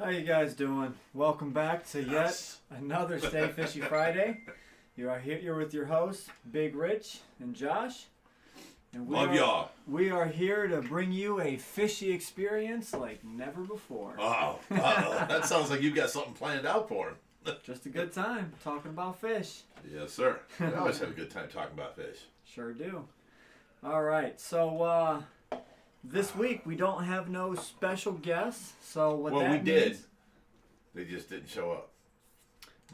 How you guys doing? Welcome back to yet another Stay Fishy Friday. You are here. You're with your hosts, Big Rich and Josh. And Love y'all. We are here to bring you a fishy experience like never before. That sounds like you got something planned out for him. Just a good time talking about fish. Yes, sir. I always have a good time talking about fish. Sure do. All right, so this week we don't have no special guests. So what that means, did. They just didn't show up.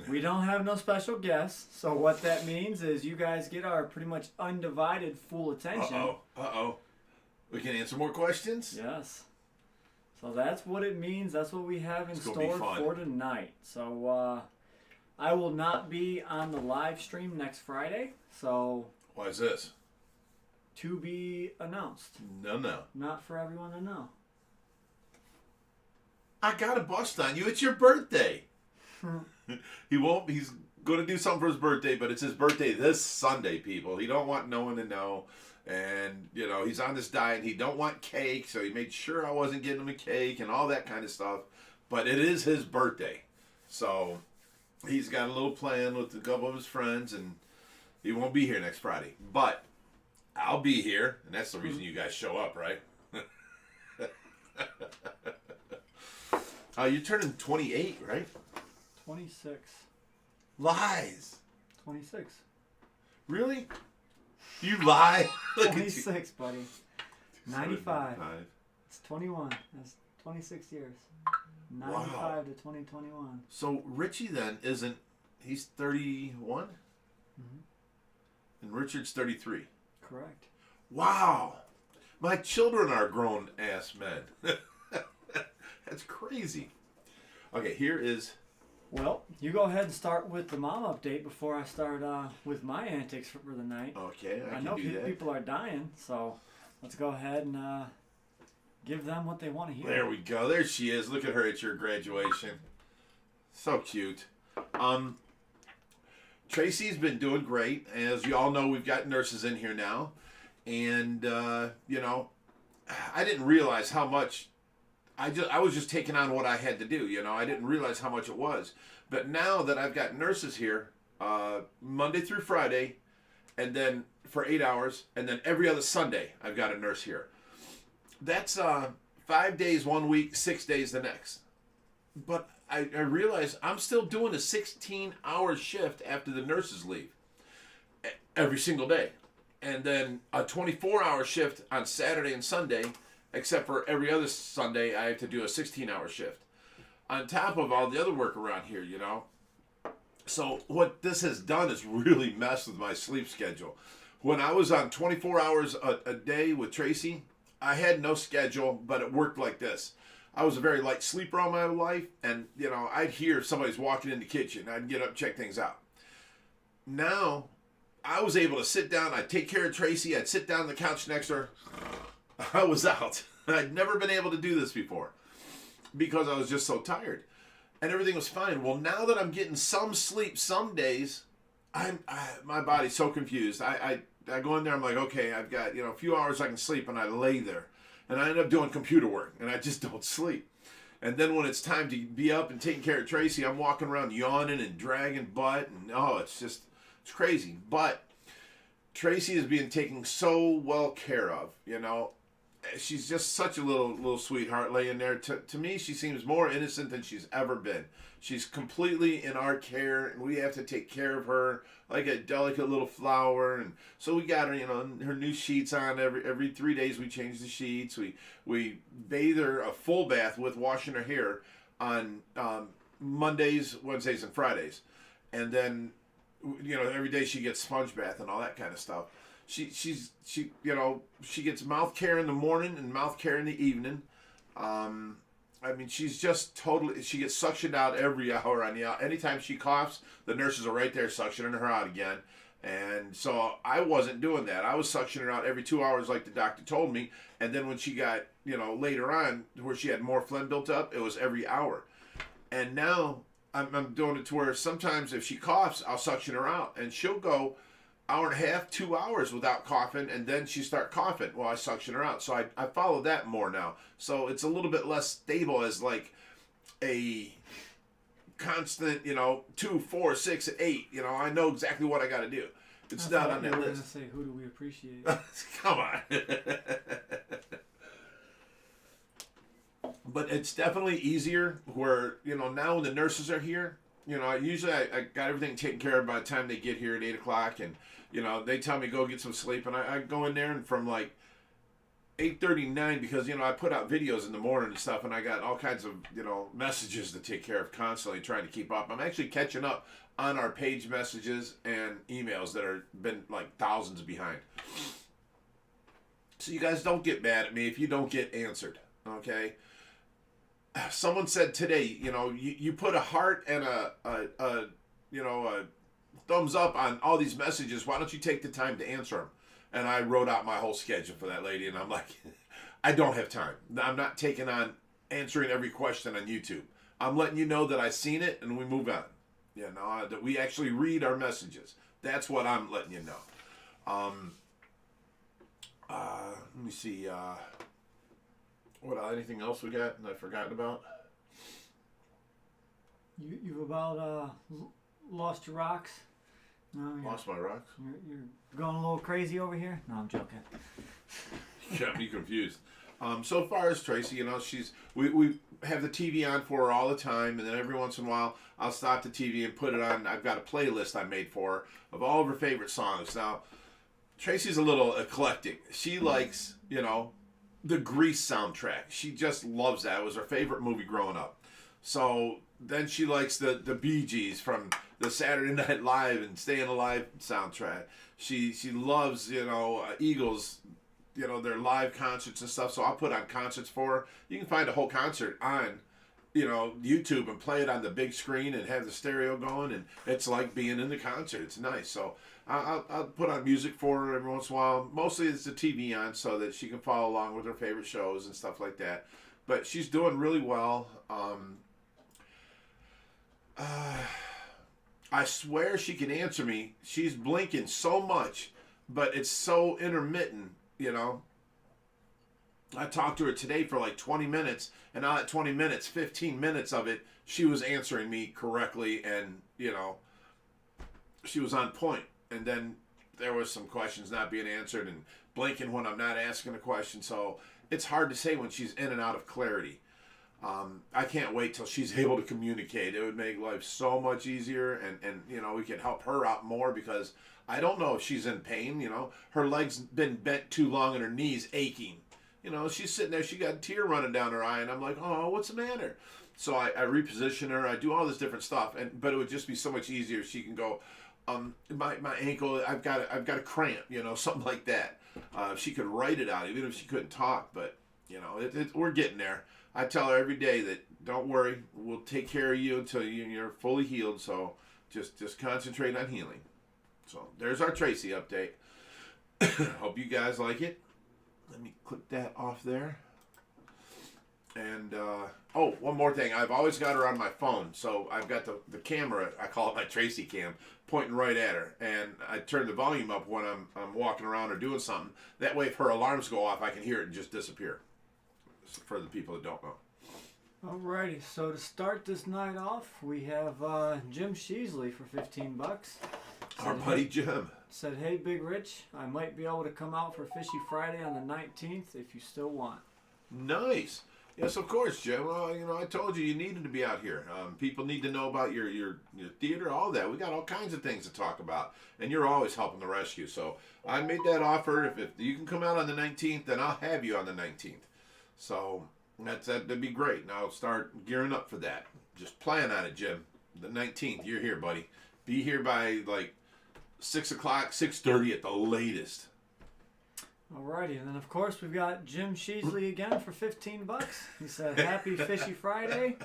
We don't have no special guests. So what that means is you guys get our pretty much undivided full attention. Uh-oh. We can answer more questions? Yes. So that's what it means. That's what we have in store for tonight. So I will not be on the live stream next Friday. So why is this? To be announced. No. Not for everyone to know. I got a bust on you. It's your birthday. He's going to do something for his birthday, but it's his birthday this Sunday, people. He don't want no one to know. And, he's on this diet. He don't want cake, so he made sure I wasn't getting him a cake and all that kind of stuff. But it is his birthday. So he's got a little plan with a couple of his friends, and he won't be here next Friday. But I'll be here, and that's the reason you guys show up, right? You're turning 28, right? 26. Lies. 26. Really? You lie? 26, buddy. 95. It's 21. That's 26 years. 95 to 2021. So Richie then he's 31? Mm-hmm. And Richard's 33. Correct. Wow. My children are grown-ass men. That's crazy. Okay, here is... Well, you go ahead and start with the mom update before I start with my antics for the night. Okay, I know can do that. People are dying, so let's go ahead and give them what they want to hear. There we go. There she is. Look at her at your graduation. So cute. Tracy's been doing great. As you all know, we've got nurses in here now. And, I didn't realize how much... I was just taking on what I had to do, I didn't realize how much it was. But now that I've got nurses here, Monday through Friday, and then for 8 hours, and then every other Sunday, I've got a nurse here. That's 5 days 1 week, 6 days the next. But I realize I'm still doing a 16-hour shift after the nurses leave every single day. And then a 24-hour shift on Saturday and Sunday. Except for every other Sunday, I have to do a 16-hour shift. On top of all the other work around here, So what this has done is really messed with my sleep schedule. When I was on 24 hours a day with Tracy, I had no schedule, but it worked like this. I was a very light sleeper all my life, and, I'd hear if somebody's walking in the kitchen. I'd get up, check things out. Now, I was able to sit down. I'd take care of Tracy. I'd sit down on the couch next to her. I was out. I'd never been able to do this before because I was just so tired. And everything was fine. Well, now that I'm getting some sleep some days, my body's so confused. I go in there, I'm like, okay, I've got, a few hours I can sleep, and I lay there. And I end up doing computer work, and I just don't sleep. And then when it's time to be up and taking care of Tracy, I'm walking around yawning and dragging butt, and it's crazy. But Tracy is being taken so well care of, She's just such a little sweetheart laying there. To me, she seems more innocent than she's ever been. She's completely in our care, and we have to take care of her like a delicate little flower. And so we got her, her new sheets on. Every 3 days we change the sheets. We bathe her a full bath with washing her hair on Mondays, Wednesdays, and Fridays. And then, every day she gets sponge bath and all that kind of stuff. She gets mouth care in the morning and mouth care in the evening. She's just she gets suctioned out every hour on the out. Anytime she coughs, the nurses are right there suctioning her out again. And so I wasn't doing that. I was suctioning her out every 2 hours like the doctor told me. And then when she got, later on where she had more phlegm built up, it was every hour. And now I'm doing it to where sometimes if she coughs, I'll suction her out. And she'll go hour and a half, 2 hours without coughing, and then she start coughing while I suction her out. So I follow that more now. So it's a little bit less stable as like a constant, 2, 4, 6, 8. I know exactly what I got to do. It's not on that list. I was going to say, who do we appreciate? Come on. But it's definitely easier where, now when the nurses are here, usually I got everything taken care of by the time they get here at 8 o'clock. And, they tell me go get some sleep. And I go in there and from like 8:39 because, I put out videos in the morning and stuff. And I got all kinds of, messages to take care of constantly trying to keep up. I'm actually catching up on our page messages and emails that are been like thousands behind. So you guys don't get mad at me if you don't get answered, okay? Someone said today, you put a heart and a thumbs up on all these messages. Why don't you take the time to answer them? And I wrote out my whole schedule for that lady, and I'm like, I don't have time. I'm not taking on answering every question on YouTube. I'm letting you know that I seen it, and we move on. That we actually read our messages. That's what I'm letting you know. Let me see. Anything else we got that I've forgotten about? You've about lost your rocks? No, lost my rocks? You're going a little crazy over here? No, I'm joking. You got me confused. So far as Tracy, we have the TV on for her all the time, and then every once in a while I'll stop the TV and put it on. I've got a playlist I made for her of all of her favorite songs. Now, Tracy's a little eclectic. She likes, the Grease soundtrack. She just loves that. It was her favorite movie growing up. So then she likes the Bee Gees from the Saturday Night Live and Staying Alive soundtrack. She loves, Eagles, their live concerts and stuff. So I'll put on concerts for her. You can find a whole concert on, YouTube and play it on the big screen and have the stereo going. And it's like being in the concert. It's nice. So I'll put on music for her every once in a while. Mostly it's the TV on so that she can follow along with her favorite shows and stuff like that. But she's doing really well. I swear she can answer me. She's blinking so much, but it's so intermittent, I talked to her today for like 20 minutes, and out of 20 minutes, 15 minutes of it, she was answering me correctly, and, she was on point. And then there was some questions not being answered and blinking when I'm not asking a question. So it's hard to say when she's in and out of clarity. I can't wait till she's able to communicate. It would make life so much easier, and we can help her out more because I don't know if she's in pain. Her legs been bent too long and her knees aching. She's sitting there, she got a tear running down her eye, and I'm like, oh, what's the matter? So I reposition her. I do all this different stuff, but it would just be so much easier if she can go, my ankle, I've got a cramp, something like that. If she could write it out, even if she couldn't talk, but we're getting there. I tell her every day that don't worry, we'll take care of you until you're fully healed. So just concentrate on healing. So there's our Tracy update. Hope you guys like it. Let me click that off there. And one more thing. I've always got her on my phone, so I've got the camera. I call it my Tracy cam, pointing right at her, and I turn the volume up when I'm walking around or doing something. That way, if her alarms go off, I can hear it and just disappear. For the people that don't know. Alrighty, so to start this night off, we have Jim Sheasley for $15. Our buddy Jim said, "Hey, Big Rich, I might be able to come out for Fishy Friday on the 19th if you still want." Nice. Yes, of course, Jim. I told you needed to be out here. People need to know about your theater, all that. We got all kinds of things to talk about, and you're always helping the rescue. So I made that offer. If you can come out on the 19th, then I'll have you on the 19th. So that'd be great. And I'll start gearing up for that. Just plan on it, Jim. The 19th, you're here, buddy. Be here by like 6 o'clock, 6:30 at the latest. Alrighty, and then of course we've got Jim Sheasley again for $15. He said, "Happy Fishy Friday,"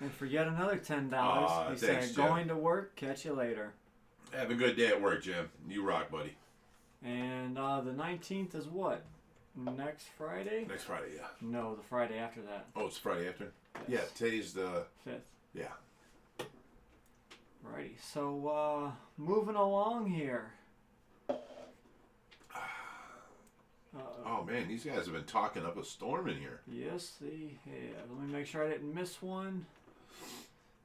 and for yet another $10, he said, "Going to work. Catch you later." Have a good day at work, Jim. You rock, buddy. And the 19th is what? Next Friday? Next Friday, yeah. No, the Friday after that. Oh, it's Friday after? Yes. Yeah, today's the 5th. Yeah. Righty, so moving along here. Oh man, these guys have been talking up a storm in here. Yes, they have. Let me make sure I didn't miss one.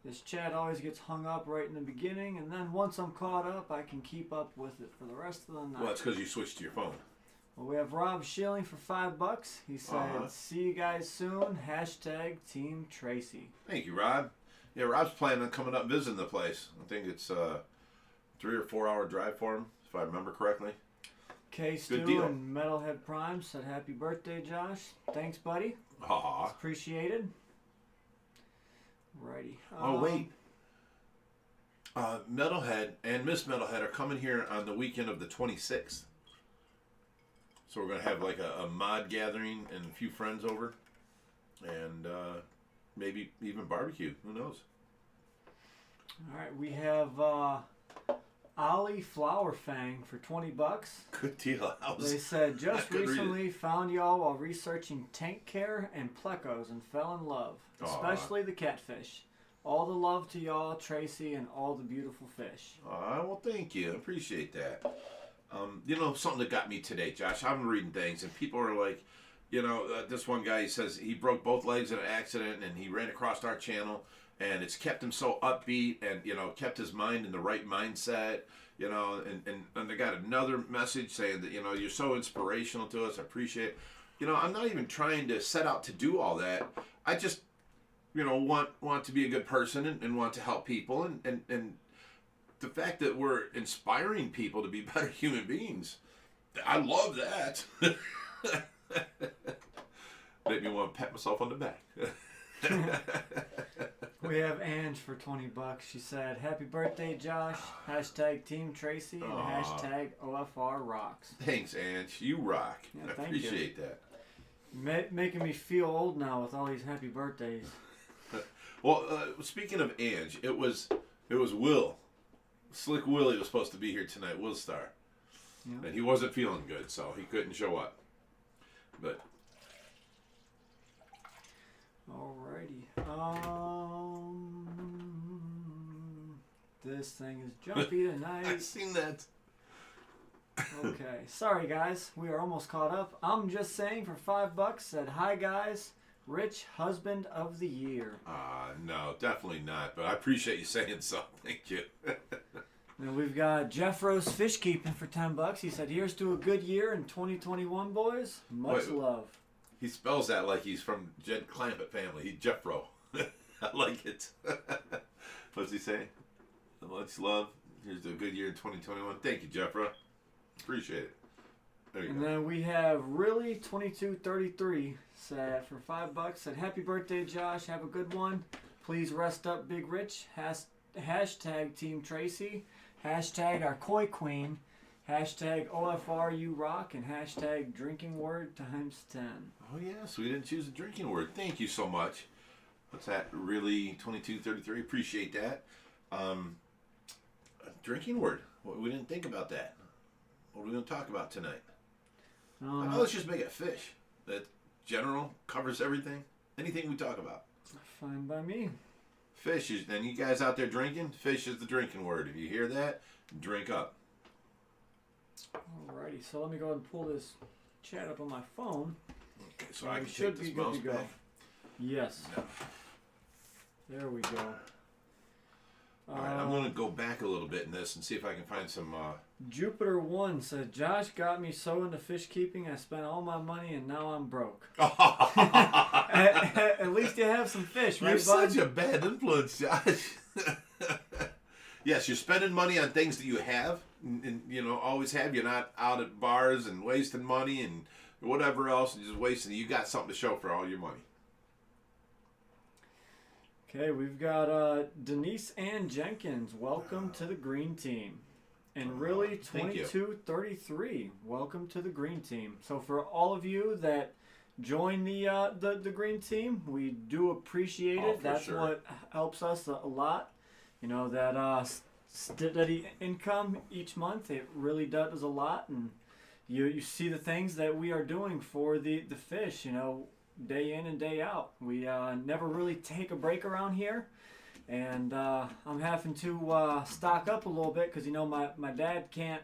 This chat always gets hung up right in the beginning, and then once I'm caught up, I can keep up with it for the rest of the night. Well, that's because you switched to your phone. Well, we have Rob Schilling for $5. He said, "See you guys soon." # Team Tracy. Thank you, Rob. Yeah, Rob's planning on coming up visiting the place. I think it's a 3 or 4 hour drive for him, if I remember correctly. K Stu and Metalhead Prime said, "Happy birthday, Josh." Thanks, buddy. Aw. It's appreciated. Righty. Oh, wait. Metalhead and Miss Metalhead are coming here on the weekend of the 26th. So we're going to have like a mod gathering and a few friends over. And maybe even barbecue. Who knows? All right. We have Ollie Flower Fang for $20. Good deal. They said, "Just recently found y'all while researching tank care and plecos and fell in love. Especially the catfish. All the love to y'all, Tracy, and all the beautiful fish." Well, thank you. I appreciate that. You know, something that got me today, Josh, I'm reading things, and people are like, you know, this one guy, he says he broke both legs in an accident, and he ran across our channel, and it's kept him so upbeat and, you know, kept his mind in the right mindset, you know, and I got another message saying that, you know, you're so inspirational to us. I appreciate it. You know, I'm not even trying to set out to do all that. I just, you know, want to be a good person and want to help people, and the fact that we're inspiring people to be better human beings, I love that. Made me want to pat myself on the back. We have Ange for $20. She said, "Happy birthday, Josh. # Team Tracy and # OFR rocks." Thanks, Ange. You rock. Yeah, I appreciate that. Making me feel old now with all these happy birthdays. Well, speaking of Ange, it was Will. Slick Willie was supposed to be here tonight, Will Star. Yeah. And he wasn't feeling good, so he couldn't show up. But alrighty. This thing is jumpy tonight. I've seen that. Okay. Sorry, guys. We are almost caught up. I'm just saying for $5 said, "Hi, guys. Rich Husband of the Year." No, definitely not. But I appreciate you saying so. Thank you. And we've got Jeff Rose Fish Keeping for $10. He said, "Here's to a good year in 2021, boys. Much love." He spells that like he's from Jed Clampett family. He's Jeffro. I like it. What's he say? Much love. Here's to a good year in 2021. Thank you, Jeffro. Appreciate it. There you go. And then we have Really 2233 said for $5 said, "Happy birthday, Josh. Have a good one. Please rest up, Big Rich. # Team Tracy. # our Koi Queen. # OFR you rock, and # drinking word ×10. Oh yes, we didn't choose a drinking word. Thank you so much. What's that? Really 2233. Appreciate that. A drinking word. We didn't think about that. What are we going to talk about tonight? Let's just make it fish. That general covers everything. Anything we talk about. Fine by me. Fish is, and you guys out there drinking, fish is the drinking word. If you hear that, drink up. Alrighty, so let me go ahead and pull this chat up on my phone. Okay, so I can take this mouse back. Yes. No. There we go. Alright, I'm going to go back a little bit in this and see if I can find some... Jupiter 1 said, "Josh got me so into fish keeping, I spent all my money and now I'm broke." At least you have some fish, right, You're bud? such a bad influence, Josh. Yes, you're spending money on things that you have, and you know, always have. You're not out at bars and wasting money and whatever else, and just wasting. You got something to show for all your money. Okay, we've got Denise Ann Jenkins. Welcome to the green team. And Really 2233. Welcome to the green team. So for all of you that join the green team, we do appreciate it. That's sure. What helps us a lot. You know, that steady income each month, it really does a lot. And you see the things that we are doing for the fish, you know, day in and day out. We never really take a break around here. And I'm having to stock up a little bit because, you know, my dad can't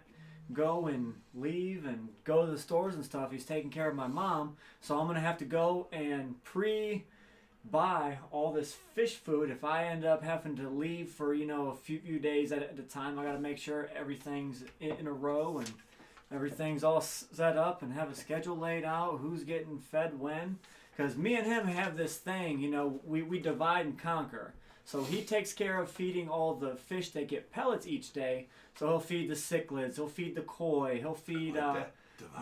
go and leave and go to the stores and stuff. He's taking care of my mom, so I'm gonna have to go and buy all this fish food. If I end up having to leave for a few days at a time, I got to make sure everything's in a row and everything's all set up and have a schedule laid out, who's getting fed when. Because me and him have this thing, we divide and conquer. So he takes care of feeding all the fish that get pellets each day. So he'll feed the cichlids, he'll feed the koi, he'll feed Divide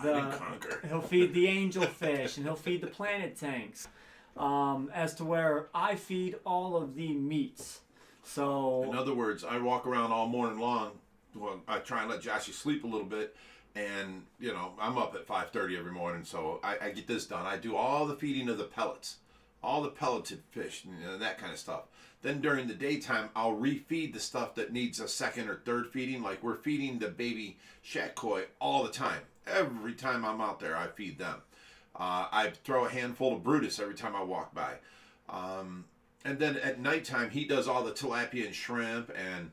and conquer. he'll feed the angelfish, and he'll feed the planet tanks. As to where I feed all of the meats. So in other words, I walk around all morning long. Well, I try and let Joshy sleep a little bit, and I'm up at 5:30 every morning, so I get this done. I do all the feeding of the pellets, all the pelleted fish, and that kind of stuff. Then during the daytime, I'll refeed the stuff that needs a second or third feeding. Like we're feeding the baby shat koi all the time. Every time I'm out there, I feed them. I throw a handful of Brutus every time I walk by. And then at nighttime, he does all the tilapia and shrimp, and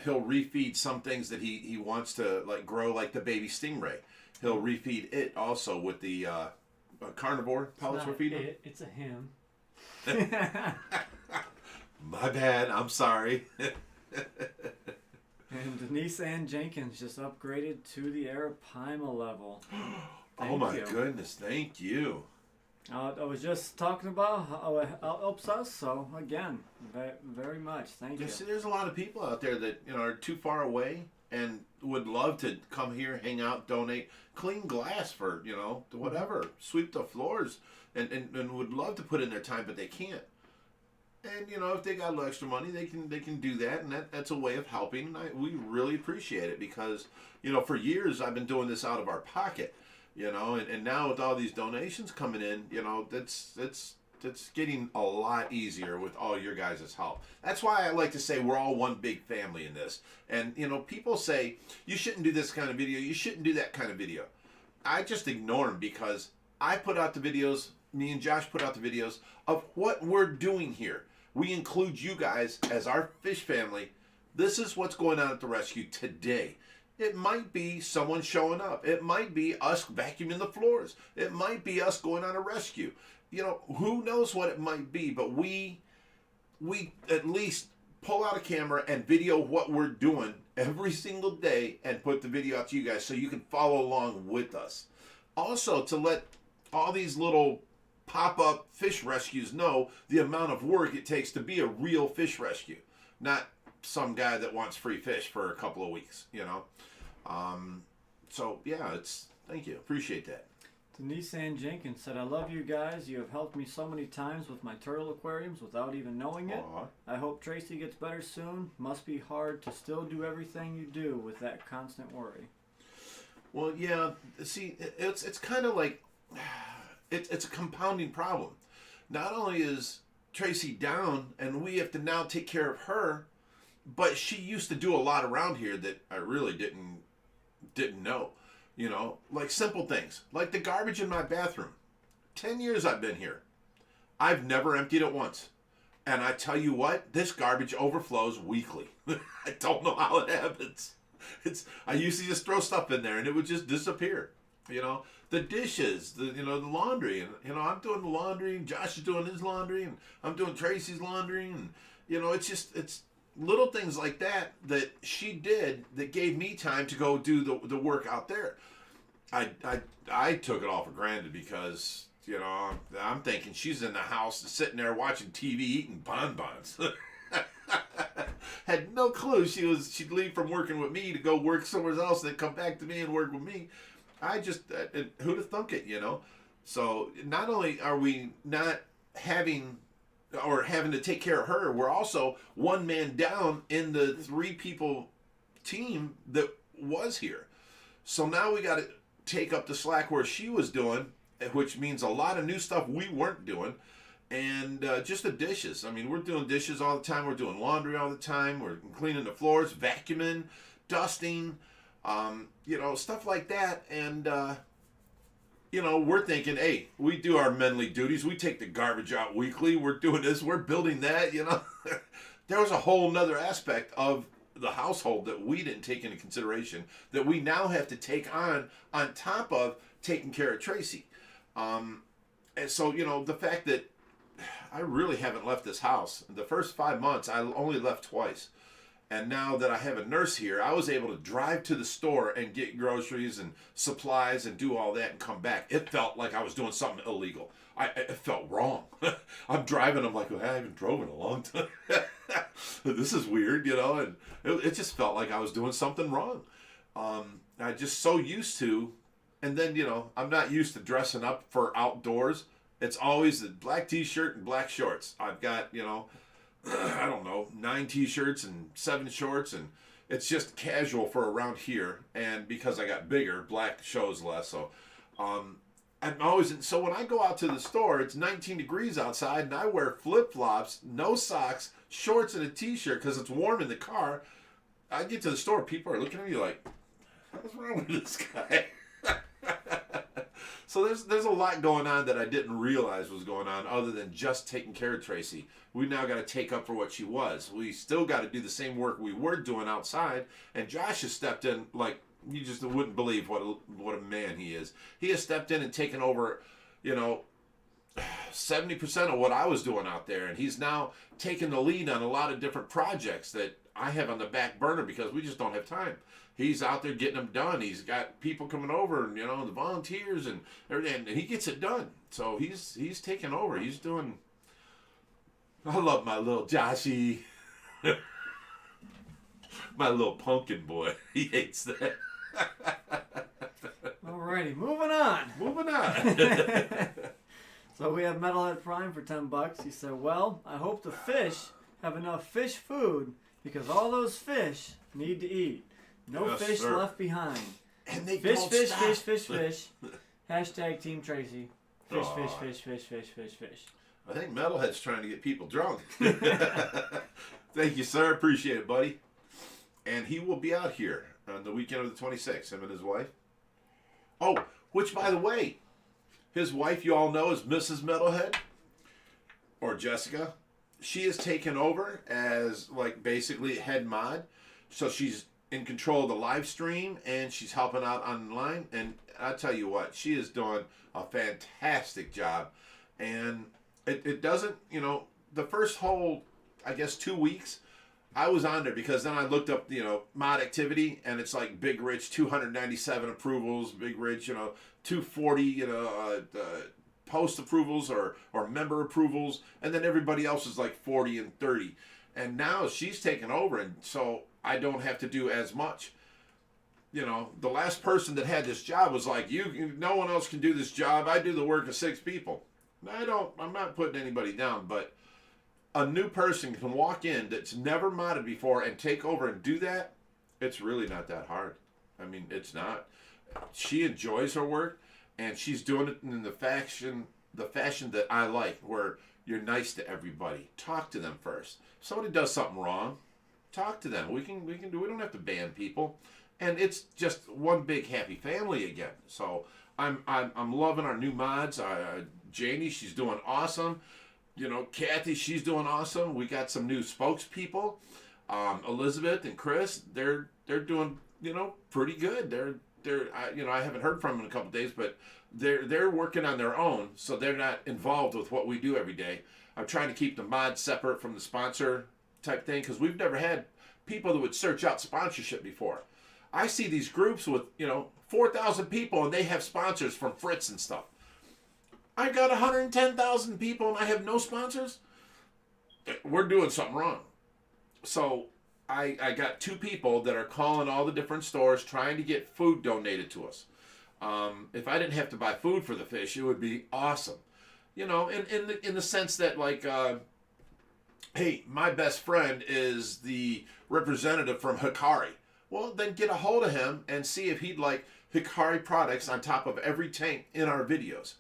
he'll refeed some things that he wants to grow, like the baby stingray. He'll refeed it also with the carnivore pellets we're feeding. It's a him. My bad. I'm sorry. And Denise Ann Jenkins just upgraded to the Arapaima level. Oh my goodness, thank you. I was just talking about how it helps us, so again, very much, thank you. See, there's a lot of people out there that are too far away and would love to come here, hang out, donate, clean glass for whatever, sweep the floors, and would love to put in their time, but they can't. And if they got a little extra money, they can do that, and that's a way of helping. And we really appreciate it because for years I've been doing this out of our pocket. And now with all these donations coming in, that's getting a lot easier with all your guys' help. That's why I like to say we're all one big family in this. And, people say, you shouldn't do this kind of video, you shouldn't do that kind of video. I just ignore them because I put out the videos, me and Josh put out the videos of what we're doing here. We include you guys as our fish family. This is what's going on at the rescue today. It might be someone showing up. It might be us vacuuming the floors. It might be us going on a rescue. Who knows what it might be, but we at least pull out a camera and video what we're doing every single day and put the video out to you guys so you can follow along with us. Also, to let all these little pop-up fish rescues know the amount of work it takes to be a real fish rescue, not some guy that wants free fish for a couple of weeks, So yeah, thank you, appreciate that. Denise Ann Jenkins said, "I love you guys. You have helped me so many times with my turtle aquariums without even knowing it. Aww. I hope Tracy gets better soon. Must be hard to still do everything you do with that constant worry." Well, yeah. See, it's kind of like it's a compounding problem. Not only is Tracy down, and we have to now take care of her, but she used to do a lot around here that I really didn't know. Like simple things, like the garbage in my bathroom. 10 years I've been here. I've never emptied it once. And I tell you what, this garbage overflows weekly. I don't know how it happens. I used to just throw stuff in there and it would just disappear. The dishes, the laundry, and I'm doing the laundry, and Josh is doing his laundry, and I'm doing Tracy's laundry, and it's little things like that she did that gave me time to go do the work out there. I took it all for granted because I'm thinking she's in the house sitting there watching TV eating bonbons. Had no clue she'd leave from working with me to go work somewhere else, and then come back to me and work with me. I just who'd have thunk it, So not only are we not having to take care of her, we're also one man down in the 3 people team that was here. So now we got to take up the slack where she was doing, which means a lot of new stuff we weren't doing. And just the dishes. I mean, we're doing dishes all the time. We're doing laundry all the time. We're cleaning the floors, vacuuming, dusting, stuff like that. And, we're thinking, hey, we do our manly duties. We take the garbage out weekly. We're doing this. We're building that, There was a whole nother aspect of the household that we didn't take into consideration that we now have to take on top of taking care of Tracy. And so, you know, the fact that I really haven't left this house. The first 5 months, I only left twice. And now that I have a nurse here, I was able to drive to the store and get groceries and supplies and do all that and come back. It felt like I was doing something illegal. It felt wrong. I'm driving. I'm like, well, I haven't drove in a long time. This is weird, you know. And it just felt like I was doing something wrong. I just so used to, and then, you know, I'm not used to dressing up for outdoors. It's always the black t-shirt and black shorts. I've got, you know, I don't know, 9 t-shirts and 7 shorts, and it's just casual for around here. And because I got bigger, black shows less. So I'm always, so when I go out to the store, it's 19 degrees outside, and I wear flip-flops, no socks, shorts, and a t-shirt because it's warm in the car. I get to the store, people are looking at me like, what's wrong with this guy? So there's a lot going on that I didn't realize was going on other than just taking care of Tracy. We now got to take up for what she was. We still got to do the same work we were doing outside, and Josh has stepped in like you just wouldn't believe what a man he is. He has stepped in and taken over, you know, 70% of what I was doing out there, and he's now taken the lead on a lot of different projects that I have on the back burner because we just don't have time. He's out there getting them done. He's got people coming over, and, you know, the volunteers and everything, and he gets it done. So he's taking over. He's doing. I love my little Joshy, my little pumpkin boy. He hates that. Alrighty, moving on. Moving on. So we have Metalhead Prime for $10. He said, well, I hope the fish have enough fish food because all those fish need to eat. No yes, fish sir. Left behind. And they fish, don't fish, stop. fish, fish, fish. Hashtag Team Tracy. Fish, Aww. fish, fish, fish, fish, fish, fish. I think Metalhead's trying to get people drunk. Thank you, sir. Appreciate it, buddy. And he will be out here on the weekend of the 26th, him and his wife. Oh, which, by the way, his wife, you all know, is Mrs. Metalhead, or Jessica. She has taken over as, like, basically head mod. So she's in control of the live stream, and she's helping out online. And I tell you what, she is doing a fantastic job. And it doesn't, you know, the first whole, I guess, 2 weeks, I was on there because then I looked up, you know, mod activity, and it's like Big Rich, 297 approvals, Big Rich, you know, 240, you know, post approvals or member approvals, and then everybody else is like 40 and 30. And now she's taken over, and so I don't have to do as much. You know, the last person that had this job was like, no one else can do this job. I do the work of 6 people. I'm not putting anybody down, but a new person can walk in that's never modded before and take over and do that. It's really not that hard. I mean, it's not. She enjoys her work, and she's doing it in the fashion that I like, where you're nice to everybody. Talk to them first. If somebody does something wrong, talk to them. We don't have to ban people, and it's just one big happy family again. So I'm loving our new mods. Janie, she's doing awesome. You know, Kathy, she's doing awesome. We got some new spokespeople. Elizabeth and Chris, they're doing, you know, pretty good. I haven't heard from them in a couple days, but they're working on their own, so they're not involved with what we do every day. I'm trying to keep the mods separate from the sponsor type thing because we've never had people that would search out sponsorship before. I see these groups with, you know, 4,000 people, and they have sponsors from Fritz and stuff. I got 110,000 people and I have no sponsors. We're doing something wrong. So I got 2 people that are calling all the different stores trying to get food donated to us. If I didn't have to buy food for the fish, it would be awesome. You know, in the sense that, like, hey, my best friend is the representative from Hikari. Well, then get a hold of him and see if he'd like Hikari products on top of every tank in our videos.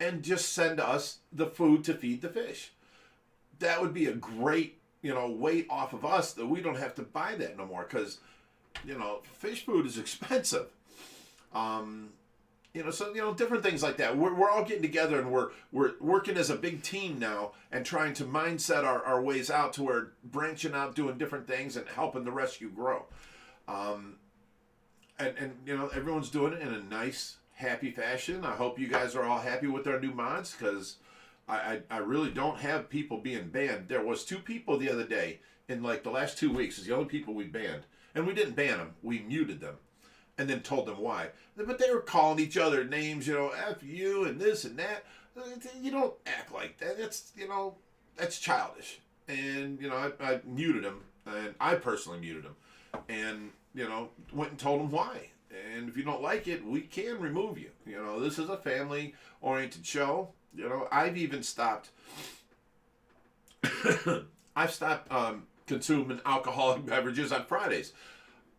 And just send us the food to feed the fish. That would be a great, you know, weight off of us that we don't have to buy that no more because, you know, fish food is expensive. So different things like that. We're all getting together and we're working as a big team now and trying to mindset our ways out to where branching out, doing different things and helping the rescue grow. And everyone's doing it in a nice, happy fashion. I hope you guys are all happy with our new mods because I really don't have people being banned. There was 2 people the other day in like the last 2 weeks is the only people we banned. And we didn't ban them. We muted them and then told them why. But they were calling each other names, F you and this and that. You don't act like that. That's childish. And, I muted them. And I personally muted them. And, went and told them why. And if you don't like it, we can remove you. This is a family-oriented show. I've even stopped. I've stopped consuming alcoholic beverages on Fridays.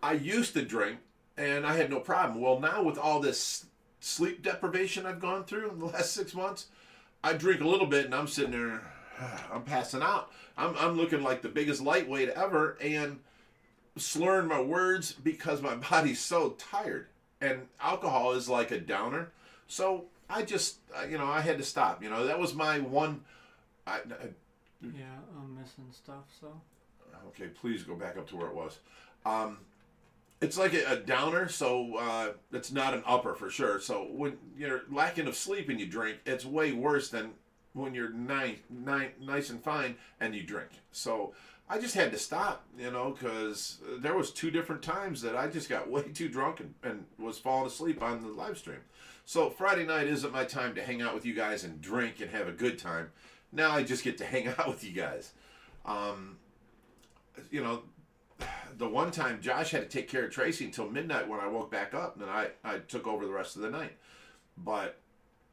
I used to drink, and I had no problem. Well, now with all this sleep deprivation I've gone through in the last 6 months, I drink a little bit, and I'm sitting there, I'm passing out. I'm looking like the biggest lightweight ever, and slurring my words because my body's so tired. And alcohol is like a downer. So I just, I had to stop. That was my one. Yeah, I'm missing stuff, so. Okay, please go back up to where it was. It's like a downer, so it's not an upper for sure. So when you're lacking of sleep and you drink, it's way worse than when you're nice and fine and you drink. So I just had to stop, because there was 2 different times that I just got way too drunk and was falling asleep on the live stream. So Friday night isn't my time to hang out with you guys and drink and have a good time. Now I just get to hang out with you guys. The one time Josh had to take care of Tracy until midnight when I woke back up, and then I took over the rest of the night. But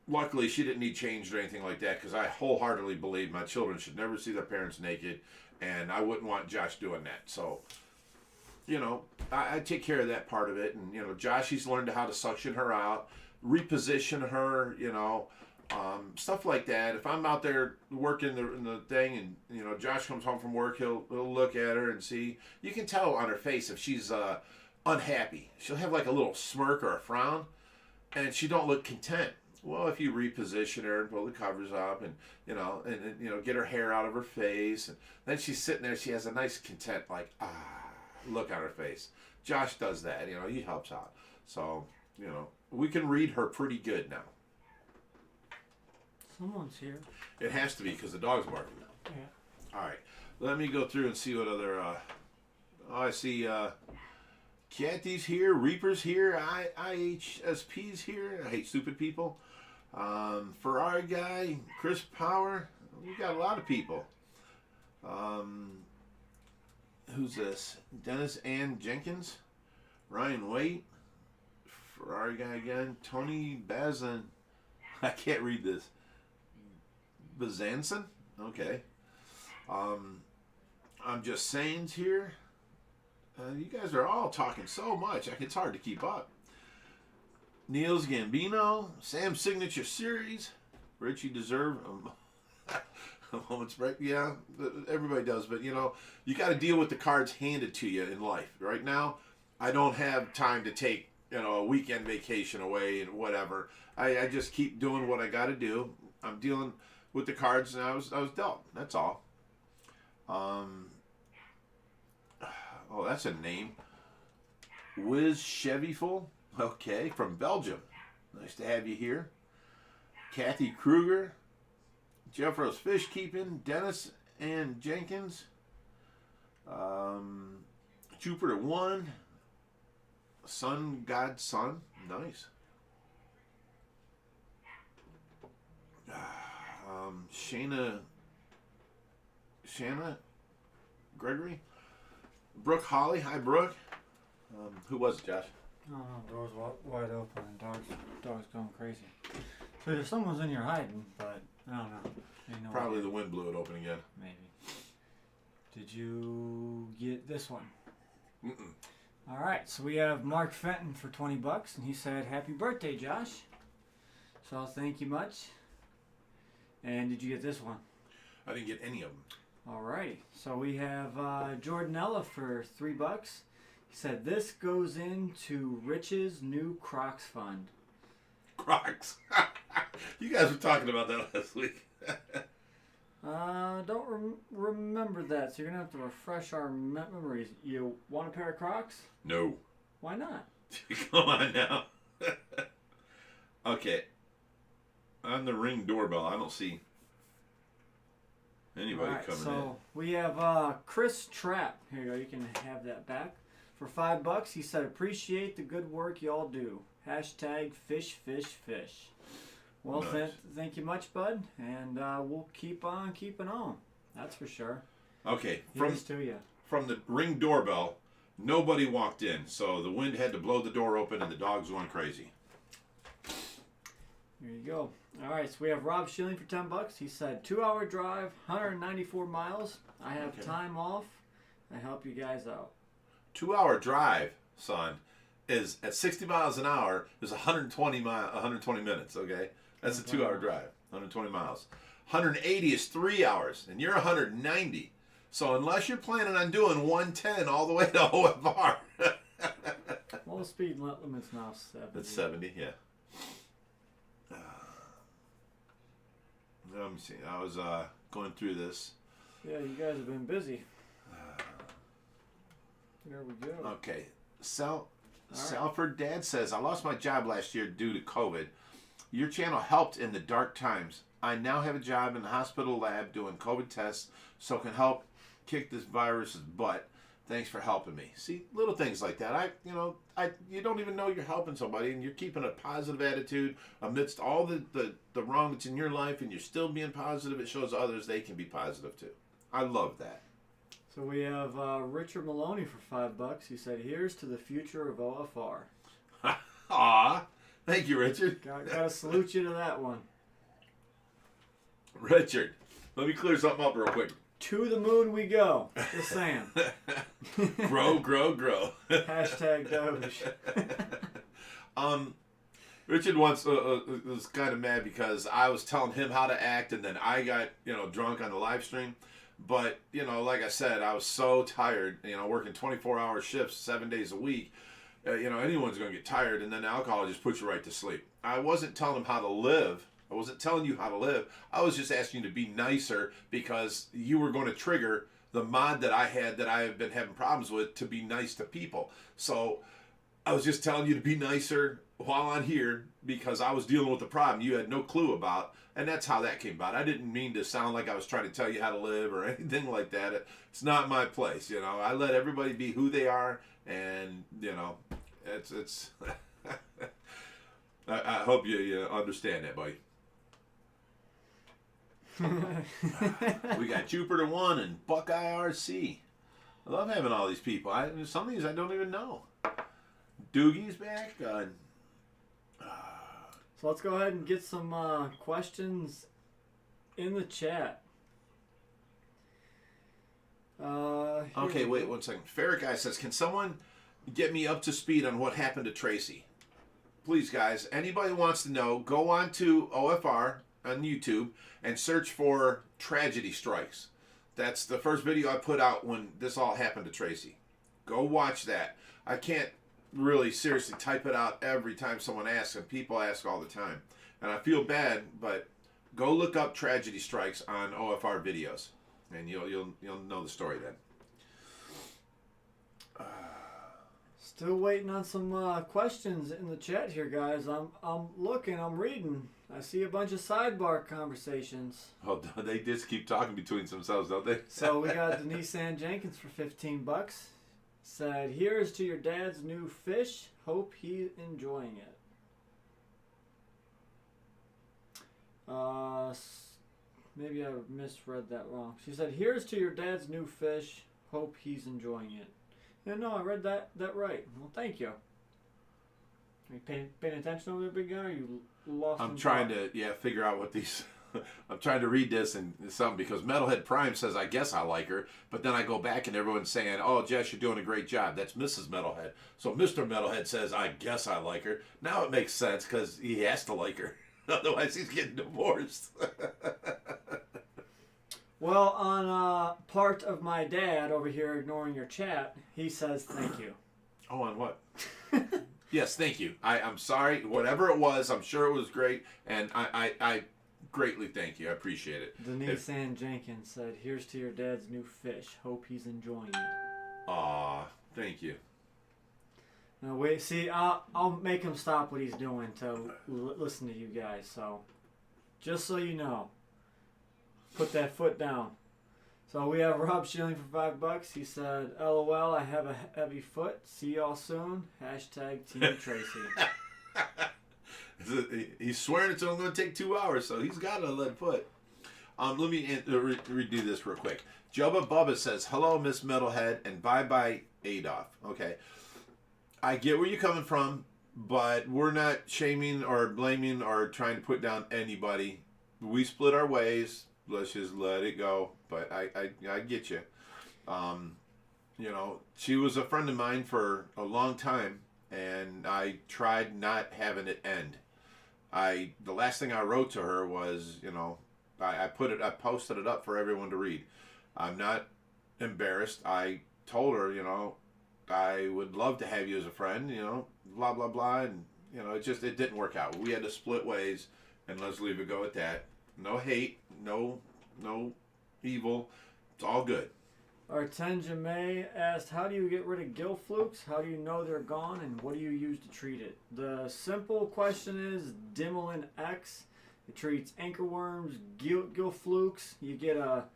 luckily she didn't need changed or anything like that because I wholeheartedly believe my children should never see their parents naked, and I wouldn't want Josh doing that. So, I take care of that part of it. And, Josh, he's learned how to suction her out, reposition her, stuff like that. If I'm out there working in the thing and, Josh comes home from work, he'll look at her and see. You can tell on her face if she's unhappy. She'll have like a little smirk or a frown, and she don't look content. Well, if you reposition her and pull the covers up and, get her hair out of her face, and then she's sitting there, she has a nice content, like, look on her face. Josh does that, he helps out. So, we can read her pretty good now. Someone's here. It has to be because the dog's barking. Yeah. All right. Let me go through and see what other... I see Kathy's here, Reaper's here, IHSP's here. I hate stupid people. Ferrari guy, Chris Power. We got a lot of people. Who's this? Dennis Ann Jenkins, Ryan Waite, Ferrari guy again, Tony Bazin. I can't read this. Bazanson? Okay. I'm just saying here. You guys are all talking so much, it's hard to keep up. Niels Gambino, Sam's Signature Series, Richie Deserve a moment's break. Yeah, everybody does, but you got to deal with the cards handed to you in life. Right now, I don't have time to take a weekend vacation away and whatever. I just keep doing what I got to do. I'm dealing with the cards, and I was dealt. That's all. Oh, that's a name. Wiz Chevyful. Okay, from Belgium. Nice to have you here. Kathy Kruger. Jeffros Fish Keeping. Dennis Ann Jenkins. Jupiter 1. Sun God Sun. Nice. Shanna Gregory. Brooke Holly. Hi, Brooke. Who was it, Josh? Oh, doors wide open and dog's going crazy. So if someone's in here hiding, but I don't know. Probably the wind blew it open again. Maybe. Did you get this one? Mm-mm. All right, so we have Mark Fenton for $20, and he said, "Happy birthday, Josh." So thank you much. And did you get this one? I didn't get any of them. All right, so we have Jordanella for $3. He said, "This goes into Rich's new Crocs fund." Crocs. You guys were talking about that last week. Don't remember that, so you're going to have to refresh our memories. You want a pair of Crocs? No. Why not? Come on now. Okay. On the Ring doorbell, I don't see anybody coming in. So we have Chris Trapp. Here you go. You can have that back. For $5, he said, appreciate the good work y'all do. Hashtag fish, fish, fish. Well, nice. Thank you much, bud. And we'll keep on keeping on. That's for sure. Okay. Here's to you. From the Ring doorbell, nobody walked in. So the wind had to blow the door open and the dogs went crazy. Here you go. All right, so we have Rob Schilling for $10. He said, 2-hour drive, 194 miles. I have time off. I help you guys out. 2-hour drive, son, is at 60 miles an hour is 120 minutes, okay? That's a 2-hour drive, 120 miles. 180 is 3 hours, and you're 190. So unless you're planning on doing 110 all the way to OFR. Well, the speed limit's now 70. That's 70, yeah. Let me see. I was going through this. Yeah, you guys have been busy. There we go. Okay. Salford Dad says, I lost my job last year due to COVID. Your channel helped in the dark times. I now have a job in the hospital lab doing COVID tests so can help kick this virus's butt. Thanks for helping me. See, little things like that. You don't even know you're helping somebody, and you're keeping a positive attitude amidst all the wrong that's in your life, and you're still being positive. It shows others they can be positive too. I love that. So we have Richard Maloney for $5. He said, here's to the future of OFR. Aw, thank you, Richard. Gotta salute you to that one. Richard, let me clear something up real quick. To the moon we go. Just saying. Grow, grow, grow. Hashtag Doge. Richard once was kind of mad because I was telling him how to act, and then I got drunk on the live stream. But like I said, I was so tired. Working 24-hour shifts 7 days a week. Anyone's going to get tired, and then alcohol just puts you right to sleep. I wasn't telling him how to live. I wasn't telling you how to live. I was just asking you to be nicer because you were going to trigger the mod that I have been having problems with to be nice to people. So I was just telling you to be nicer while on here because I was dealing with the problem you had no clue about. And that's how that came about. I didn't mean to sound like I was trying to tell you how to live or anything like that. It's not my place. I let everybody be who they are. And, it's I hope you understand that, buddy. We got Jupiter 1 and Buckeye RC. I love having all these people. Some of these I don't even know. Doogie's back. So let's go ahead and get some questions in the chat. Okay, wait 1 second. Ferret Guy says, can someone get me up to speed on what happened to Tracy? Please, guys, anybody wants to know, go on to OFR on YouTube and search for Tragedy Strikes. That's the first video I put out when this all happened to Tracy. Go watch that. I can't really seriously type it out every time someone asks, and people ask all the time. And I feel bad, but go look up Tragedy Strikes on OFR videos, and you'll know the story then. Still waiting on some questions in the chat here, guys. I'm looking, I'm reading. I see a bunch of sidebar conversations. Oh, they just keep talking between themselves, don't they? So we got Denise Ann Jenkins for $15. Said, here's to your dad's new fish. Hope he's enjoying it. Maybe I misread that wrong. She said, here's to your dad's new fish. Hope he's enjoying it. Yeah, no, I read that right. Well, thank you. Are you paying attention over there, big guy? Or you lost? I'm trying to figure out what these. I'm trying to read this and something because Metalhead Prime says I guess I like her, but then I go back and everyone's saying, "Oh, Jess, you're doing a great job." That's Mrs. Metalhead. So Mr. Metalhead says I guess I like her. Now it makes sense because he has to like her, otherwise he's getting divorced. Well, on part of my dad over here ignoring your chat, he says thank you. Oh, on what? Yes, thank you. I'm sorry. Whatever it was, I'm sure it was great. And I greatly thank you. I appreciate it. Denise Ann Jenkins said, "Here's to your dad's new fish. Hope he's enjoying it." Aw, thank you. Now wait, see, I'll make him stop what he's doing to listen to you guys. So, just so you know, put that foot down. So we have Rob Schilling for $5. He said, "LOL, I have a heavy foot. See y'all soon. Hashtag Team Tracy." He's swearing it's only going to take 2 hours, so he's got a lead foot. Let me redo this real quick. Jubba Bubba says, "Hello, Miss Metalhead, and bye-bye, Adolf." Okay. I get where you're coming from, but we're not shaming or blaming or trying to put down anybody. We split our ways. Let's just let it go. But I get you. You know, she was a friend of mine for a long time, and I tried not having it end. The last thing I wrote to her was, you know, I posted it up for everyone to read. I'm not embarrassed. I told her, you know, I would love to have you as a friend, you know, blah, blah, blah. And, you know, it didn't work out. We had to split ways, and let's leave it go at that. No hate, no evil. It's all good. Artenja May asked, "How do you get rid of gill flukes? How do you know they're gone, and what do you use to treat it?" The simple question is Dimolin X. It treats anchorworms, gill flukes. You get a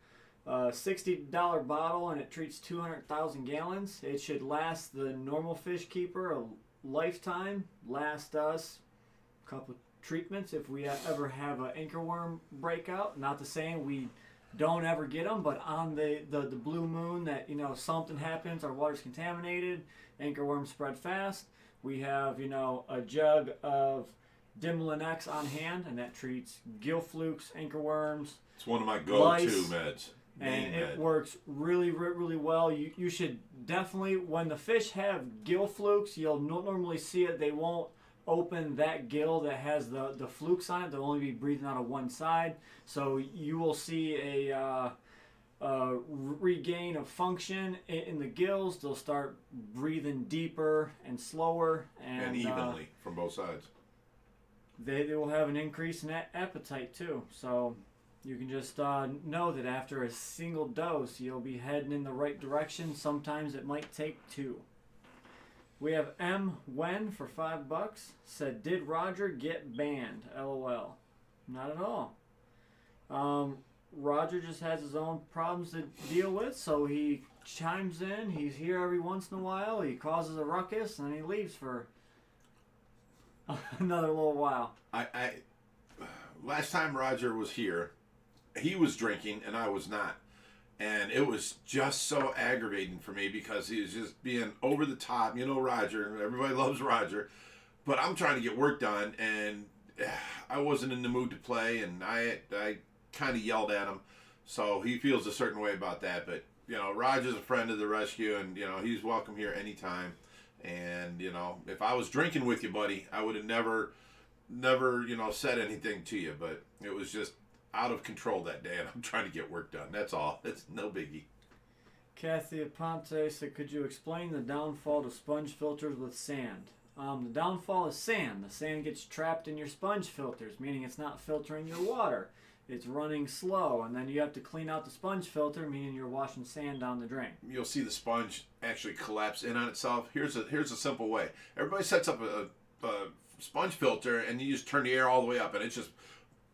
$60 bottle, and it treats 200,000 gallons. It should last the normal fish keeper a lifetime. Last us a couple treatments if we ever have an anchorworm breakout. Not to say we don't ever get them, but on the blue moon that, you know, something happens, our water's contaminated, anchorworms spread fast, we have, you know, a jug of Dimolin X on hand, and that treats gill flukes, anchorworms. It's one of my go-to meds. And it works really, really well. You should definitely, when the fish have gill flukes, you'll normally see it. They won't open that gill that has the flukes on it. They'll only be breathing out of one side. So you will see a regain of function in the gills. They'll start breathing deeper and slower. And evenly from both sides. They will have an increase in appetite too. So you can just know that after a single dose, you'll be heading in the right direction. Sometimes it might take 2. We have M. Wen for $5. Said, "Did Roger get banned? LOL." Not at all. Roger just has his own problems to deal with, so he chimes in. He's here every once in a while. He causes a ruckus, and then he leaves for another little while. Last time Roger was here, he was drinking and I was not. And it was just so aggravating for me because he was just being over the top. You know, Roger, everybody loves Roger, but I'm trying to get work done, and I wasn't in the mood to play, and I kind of yelled at him. So he feels a certain way about that. But, you know, Roger's a friend of the rescue, and, you know, he's welcome here anytime. And, you know, if I was drinking with you, buddy, I would have never, you know, said anything to you. But it was just out of control that day, and I'm trying to get work done. That's all. It's no biggie. Kathy Aponte said, "Could you explain the downfall to sponge filters with sand?" The downfall is sand. The sand gets trapped in your sponge filters, meaning it's not filtering your water. It's running slow, and then you have to clean out the sponge filter, meaning you're washing sand down the drain. You'll see the sponge actually collapse in on itself. Here's a simple way. Everybody sets up a sponge filter, and you just turn the air all the way up, and it's just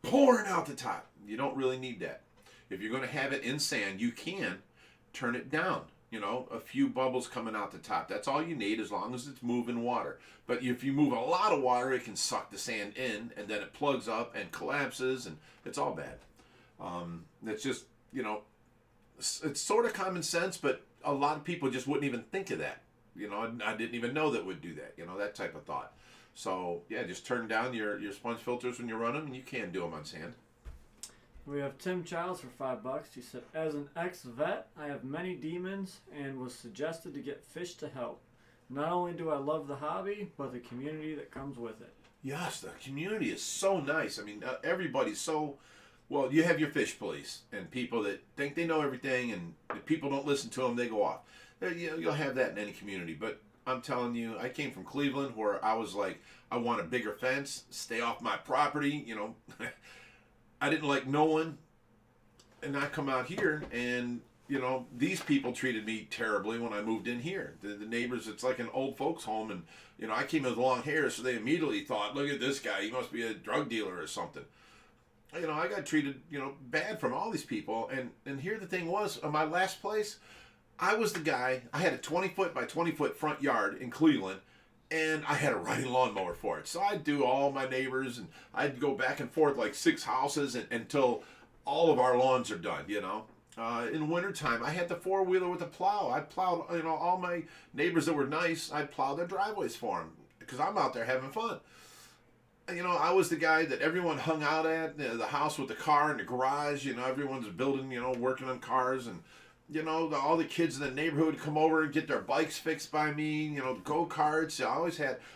pouring out the top. You don't really need that. If you're going to have it in sand, you can turn it down. You know, a few bubbles coming out the top. That's all you need, as long as it's moving water. But if you move a lot of water, it can suck the sand in, and then it plugs up and collapses, and it's all bad. It's just, you know, it's sort of common sense, but a lot of people just wouldn't even think of that. You know, I didn't even know that would do that. You know, that type of thought. So, yeah, just turn down your sponge filters when you run them, and you can do them on sand. We have Tim Childs for $5. He said, "As an ex-vet, I have many demons and was suggested to get fish to help. Not only do I love the hobby, but the community that comes with it." Yes, the community is so nice. I mean, everybody's so... Well, you have your fish police and people that think they know everything, and if people don't listen to them, they go off. You'll have that in any community, but I'm telling you, I came from Cleveland where I was like, I want a bigger fence, stay off my property, you know. I didn't like no one. And I come out here and, you know, these people treated me terribly when I moved in here. The neighbors, it's like an old folks home. And, you know, I came with long hair, so they immediately thought, look at this guy, he must be a drug dealer or something. You know, I got treated, you know, bad from all these people. And here the thing was, in my last place, I was the guy, I had a 20-foot by 20-foot front yard in Cleveland, and I had a riding lawnmower for it. So I'd do all my neighbors, and I'd go back and forth like 6 houses until all of our lawns are done, you know. In wintertime, I had the 4-wheeler with a plow. I plowed, you know, all my neighbors that were nice, I'd plow their driveways for them because I'm out there having fun. You know, I was the guy that everyone hung out at, the house with the car and the garage, you know, everyone's building, you know, working on cars, and, you know, all the kids in the neighborhood would come over and get their bikes fixed by me, you know, go-karts.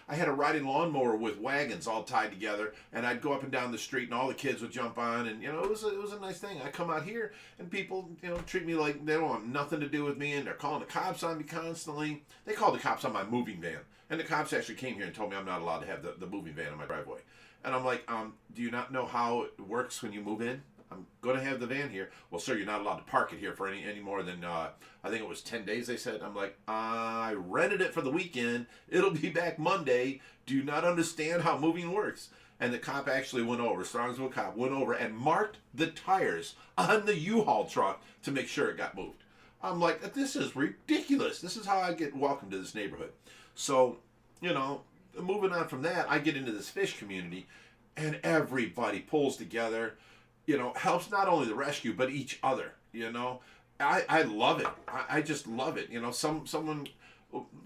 I had a riding lawnmower with wagons all tied together, and I'd go up and down the street, and all the kids would jump on, and, you know, it was a nice thing. I come out here, and people, you know, treat me like they don't want nothing to do with me, and they're calling the cops on me constantly. They called the cops on my moving van, and the cops actually came here and told me I'm not allowed to have the moving van in my driveway. And I'm like, do you not know how it works when you move in? I'm going to have the van here. Well, sir, you're not allowed to park it here for any more than, I think it was 10 days, they said. I'm like, I rented it for the weekend. It'll be back Monday. Do you not understand how moving works? And the cop actually went over, Strongsville cop, went over and marked the tires on the U-Haul truck to make sure it got moved. I'm like, this is ridiculous. This is how I get welcome to this neighborhood. So, you know, moving on from that, I get into this fish community, and everybody pulls together, you know, helps not only the rescue, but each other, you know. I love it. I just love it. You know, someone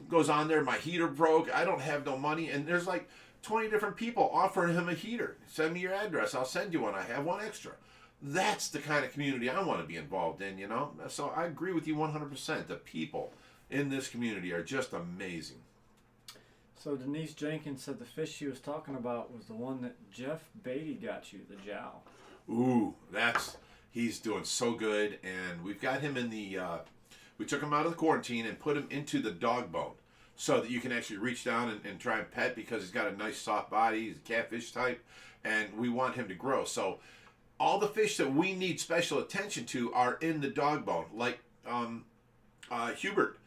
goes on there, my heater broke, I don't have no money, and there's like 20 different people offering him a heater. Send me your address, I'll send you one, I have one extra. That's the kind of community I want to be involved in, you know. So I agree with you 100%. The people in this community are just amazing. So Denise Jenkins said the fish she was talking about was the one that Jeff Beatty got you, the jowl. Ooh, he's doing so good, and we've got him in we took him out of the quarantine and put him into the dog bone so that you can actually reach down and try and pet, because he's got a nice soft body, he's a catfish type, and we want him to grow. So all the fish that we need special attention to are in the dog bone. Like Hubert,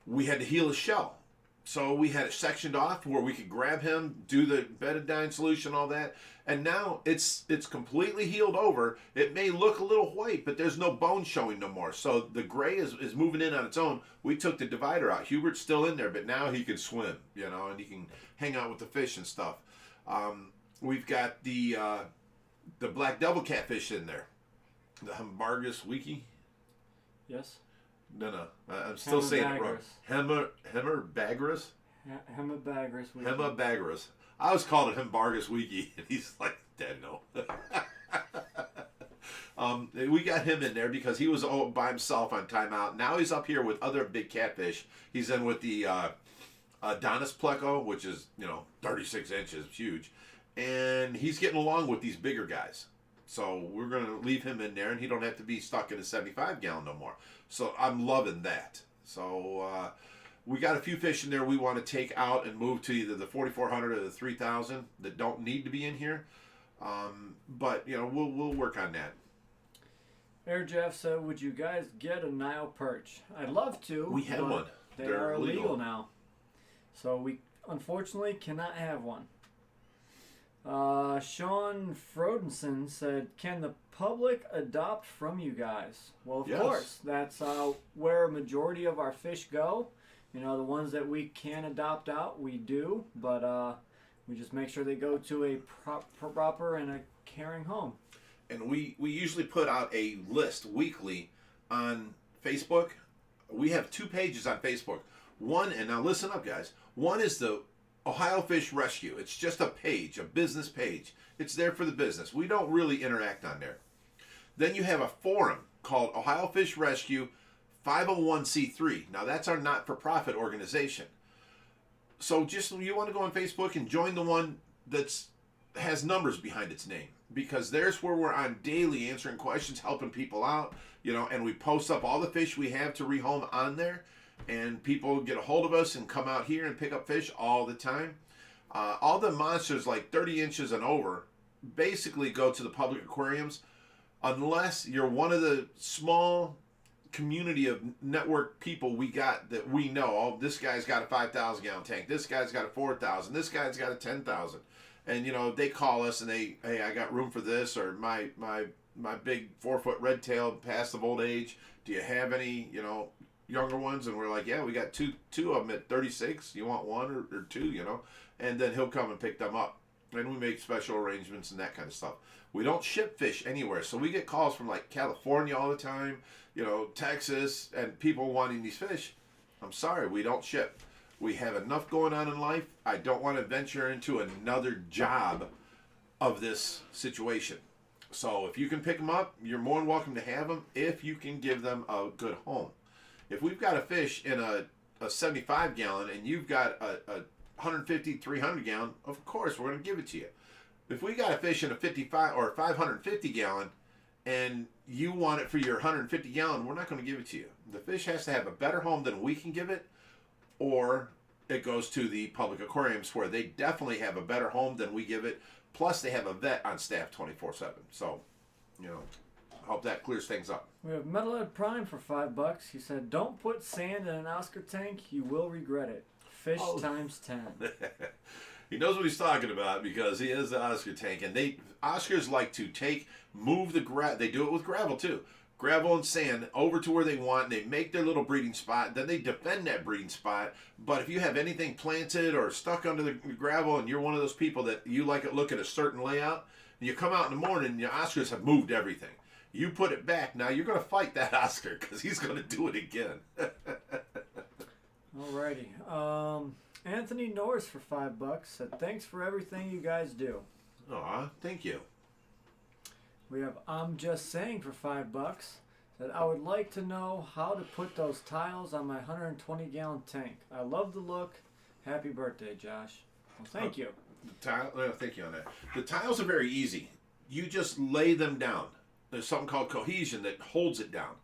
we had to heal his shell. So we had it sectioned off where we could grab him, do the betadine solution, all that. And now it's completely healed over. It may look a little white, but there's no bone showing no more. So the gray is moving in on its own. We took the divider out. Hubert's still in there, but now he can swim, you know, and he can hang out with the fish and stuff. We've got the black devil catfish in there. The Hembargus wiki. Yes. No. I'm still saying it wrong. Hemabagris? Hemabagris wiki. Hemabagris. I always called it Hembargus wiki, and he's like, Dad, no. We got him in there because he was all by himself on timeout. Now he's up here with other big catfish. He's in with the Adonis pleco, which is, you know, 36 inches, huge. And he's getting along with these bigger guys. So we're going to leave him in there, and he don't have to be stuck in a 75-gallon no more. So I'm loving that. So we got a few fish in there we want to take out and move to either the 4,400 or the 3,000 that don't need to be in here. But, you know, we'll work on that. Air Jeff said, would you guys get a Nile perch? I'd love to. We have one. They're illegal now. So we unfortunately cannot have one. Sean Frodenson said, can the public adopt from you guys? Well, of course. That's where a majority of our fish go. You know, the ones that we can adopt out, we do. But we just make sure they go to a proper and a caring home. And we usually put out a list weekly on Facebook. We have 2 pages on Facebook. One, and now listen up, guys. One is the Ohio Fish Rescue. It's just a page, a business page. It's there for the business. We don't really interact on there. Then you have a forum called Ohio Fish Rescue 501c3. Now that's our not-for-profit organization. So just you want to go on Facebook and join the one that's has numbers behind its name, because there's where we're on daily answering questions, helping people out, you know, and we post up all the fish we have to rehome on there. and people get a hold of us and come out here and pick up fish all the time. All the monsters like 30 inches and over basically go to the public aquariums, unless you're one of the small community of network people we got that we know. Oh, this guy's got a 5,000 gallon tank. This guy's got a 4,000. This guy's got a 10,000. And they call us and hey, I got room for this, or my big 4-foot red tail past of old age. Do you have any younger ones? And we're like, yeah, we got two of them at 36. You want one or two? And then he'll come and pick them up, and we make special arrangements and that kind of stuff. We don't ship fish anywhere, so we get calls from like California all the time, Texas, and people wanting these fish. I'm sorry, we don't ship. We have enough going on in life. I don't want to venture into another job of this situation. So if you can pick them up, you're more than welcome to have them if you can give them a good home. If we've got a fish in a 75 gallon and you've got a 150, 300 gallon, of course we're going to give it to you. If we got a fish in a 55 or 550 gallon and you want it for your 150 gallon, we're not going to give it to you. The fish has to have a better home than we can give it, or it goes to the public aquariums where they definitely have a better home than we give it. Plus, they have a vet on staff 24/7. So, I hope that clears things up. We have Metalhead Prime for $5. He said, "Don't put sand in an Oscar tank. You will regret it. Fish times 10." He knows what he's talking about because he has the Oscar tank, and Oscars like to move the gravel. They do it with gravel too. Gravel and sand over to where they want, and they make their little breeding spot. Then they defend that breeding spot. But if you have anything planted or stuck under the gravel, and you're one of those people that you like it look at a certain layout, and you come out in the morning and your Oscars have moved everything. You put it back. Now you're going to fight that Oscar because he's going to do it again. Alrighty. Anthony Norris for $5 said, "Thanks for everything you guys do." Aw, thank you. We have I'm Just Saying for $5. Said, "I would like to know how to put those tiles on my 120 gallon tank. I love the look. Happy birthday, Josh." Well, thank you. Thank you on that. The tiles are very easy. You just lay them down. There's something called cohesion that holds it down.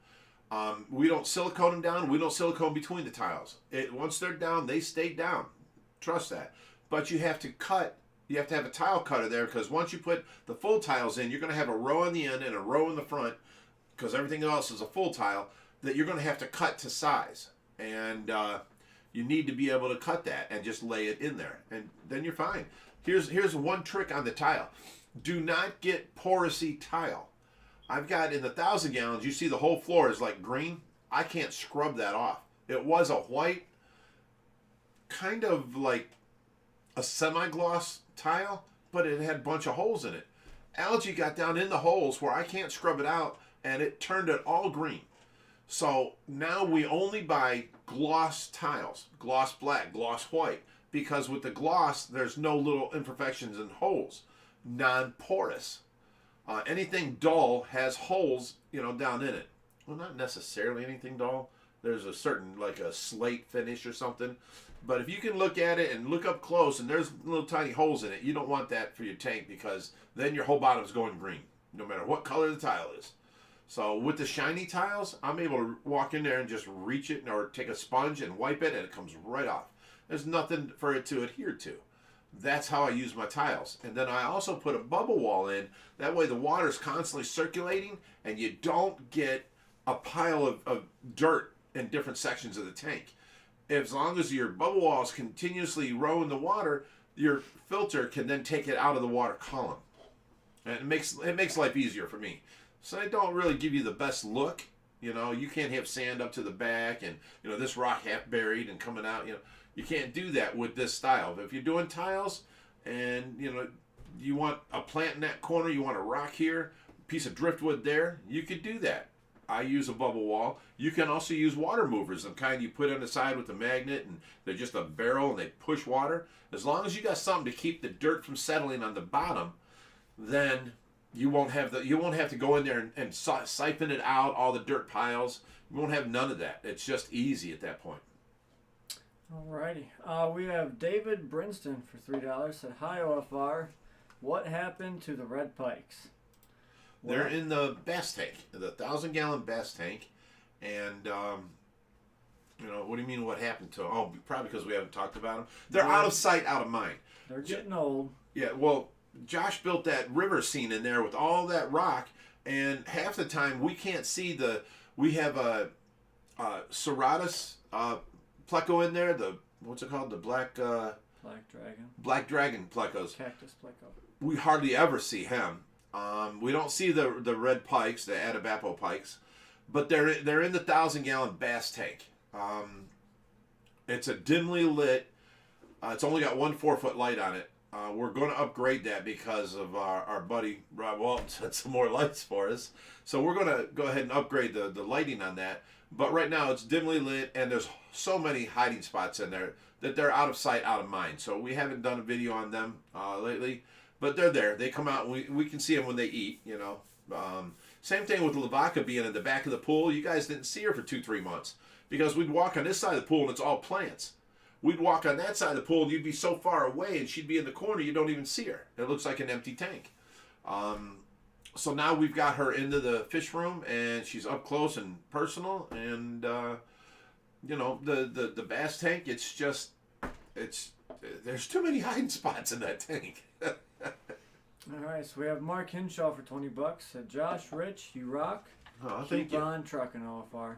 We don't silicone them down. We don't silicone between the tiles. Once they're down, they stay down. Trust that. But you have to cut. You have to have a tile cutter there, because once you put the full tiles in, you're going to have a row on the end and a row in the front, because everything else is a full tile that you're going to have to cut to size. And you need to be able to cut that and just lay it in there, and then you're fine. Here's one trick on the tile. Do not get porousy tile. I've got in the 1,000 gallons, you see the whole floor is like green. I can't scrub that off. It was a white, kind of like a semi-gloss tile, but it had a bunch of holes in it. Algae got down in the holes where I can't scrub it out, and it turned it all green. So now we only buy gloss tiles, gloss black, gloss white, because with the gloss, there's no little imperfections and holes. Non-porous. Anything dull has holes, down in it. Well, not necessarily anything dull. There's a certain, like a slate finish or something. But if you can look at it and look up close and there's little tiny holes in it, you don't want that for your tank, because then your whole bottom's going green, no matter what color the tile is. So with the shiny tiles, I'm able to walk in there and just reach it or take a sponge and wipe it, and it comes right off. There's nothing for it to adhere to. That's how I use my tiles. And then I also put a bubble wall in. That way the water's constantly circulating and you don't get a pile of dirt in different sections of the tank. As long as your bubble wall is continuously rowing the water, your filter can then take it out of the water column. And it makes life easier for me. So they don't really give you the best look. You can't have sand up to the back and, this rock half buried and coming out, You can't do that with this style. But if you're doing tiles and, you want a plant in that corner, you want a rock here, a piece of driftwood there, you could do that. I use a bubble wall. You can also use water movers, the kind you put on the side with the magnet, and they're just a barrel and they push water. As long as you got something to keep the dirt from settling on the bottom, then you won't have to go in there and siphon it out, all the dirt piles. You won't have none of that. It's just easy at that point. Alrighty. We have David Brinston for $3. Said, "Hi OFR. What happened to the red pikes?" They're in the bass tank, the 1,000 gallon bass tank, and You know, what do you mean what happened to them? Oh, probably because we haven't talked about them. They're out of sight, out of mind. They're getting old. Yeah, well, Josh built that river scene in there with all that rock, and half the time we can't see we have a serratus pleco in there, what's it called? The black dragon. Black dragon plecos. Cactus pleco. We hardly ever see him. We don't see the red pikes, the Atabapo pikes, but they're in the 1,000-gallon bass tank. It's a dimly lit. It's only got one 4-foot light on it. We're going to upgrade that because of our buddy Rob Walton said some more lights for us. So we're going to go ahead and upgrade the lighting on that. But right now it's dimly lit, and there's so many hiding spots in there that they're out of sight, out of mind. So we haven't done a video on them lately, but they're there. They come out, and we can see them when they eat, you know. Same thing with Lavaca being in the back of the pool. You guys didn't see her for 2-3 months because we'd walk on this side of the pool and it's all plants. We'd walk on that side of the pool and you'd be so far away and she'd be in the corner you don't even see her. It looks like an empty tank. So now we've got her into the fish room and she's up close and personal, and you know, the bass tank, there's too many hiding spots in that tank. All right, so we have Mark Hinshaw for $20. Said, Josh, Rich, you rock. Oh, keep on trucking, OFR.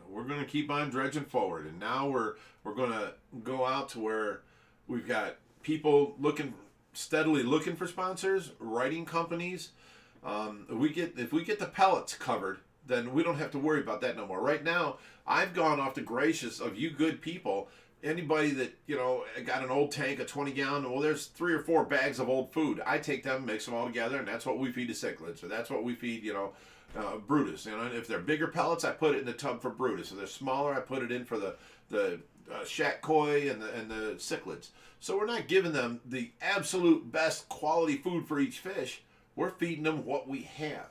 We're gonna keep on dredging forward, and now we're gonna go out to where we've got people steadily looking for sponsors, writing companies. If we get the pellets covered, then we don't have to worry about that no more. Right now, I've gone off the gracious of you good people. Anybody that, you know, got an old tank, a 20-gallon, well, there's 3 or 4 bags of old food. I take them, mix them all together, and that's what we feed the cichlids, or that's what we feed, you know, Brutus. You know, if they're bigger pellets, I put it in the tub for Brutus. If they're smaller, I put it in for the shack koi and the cichlids. So we're not giving them the absolute best quality food for each fish. We're feeding them what we have.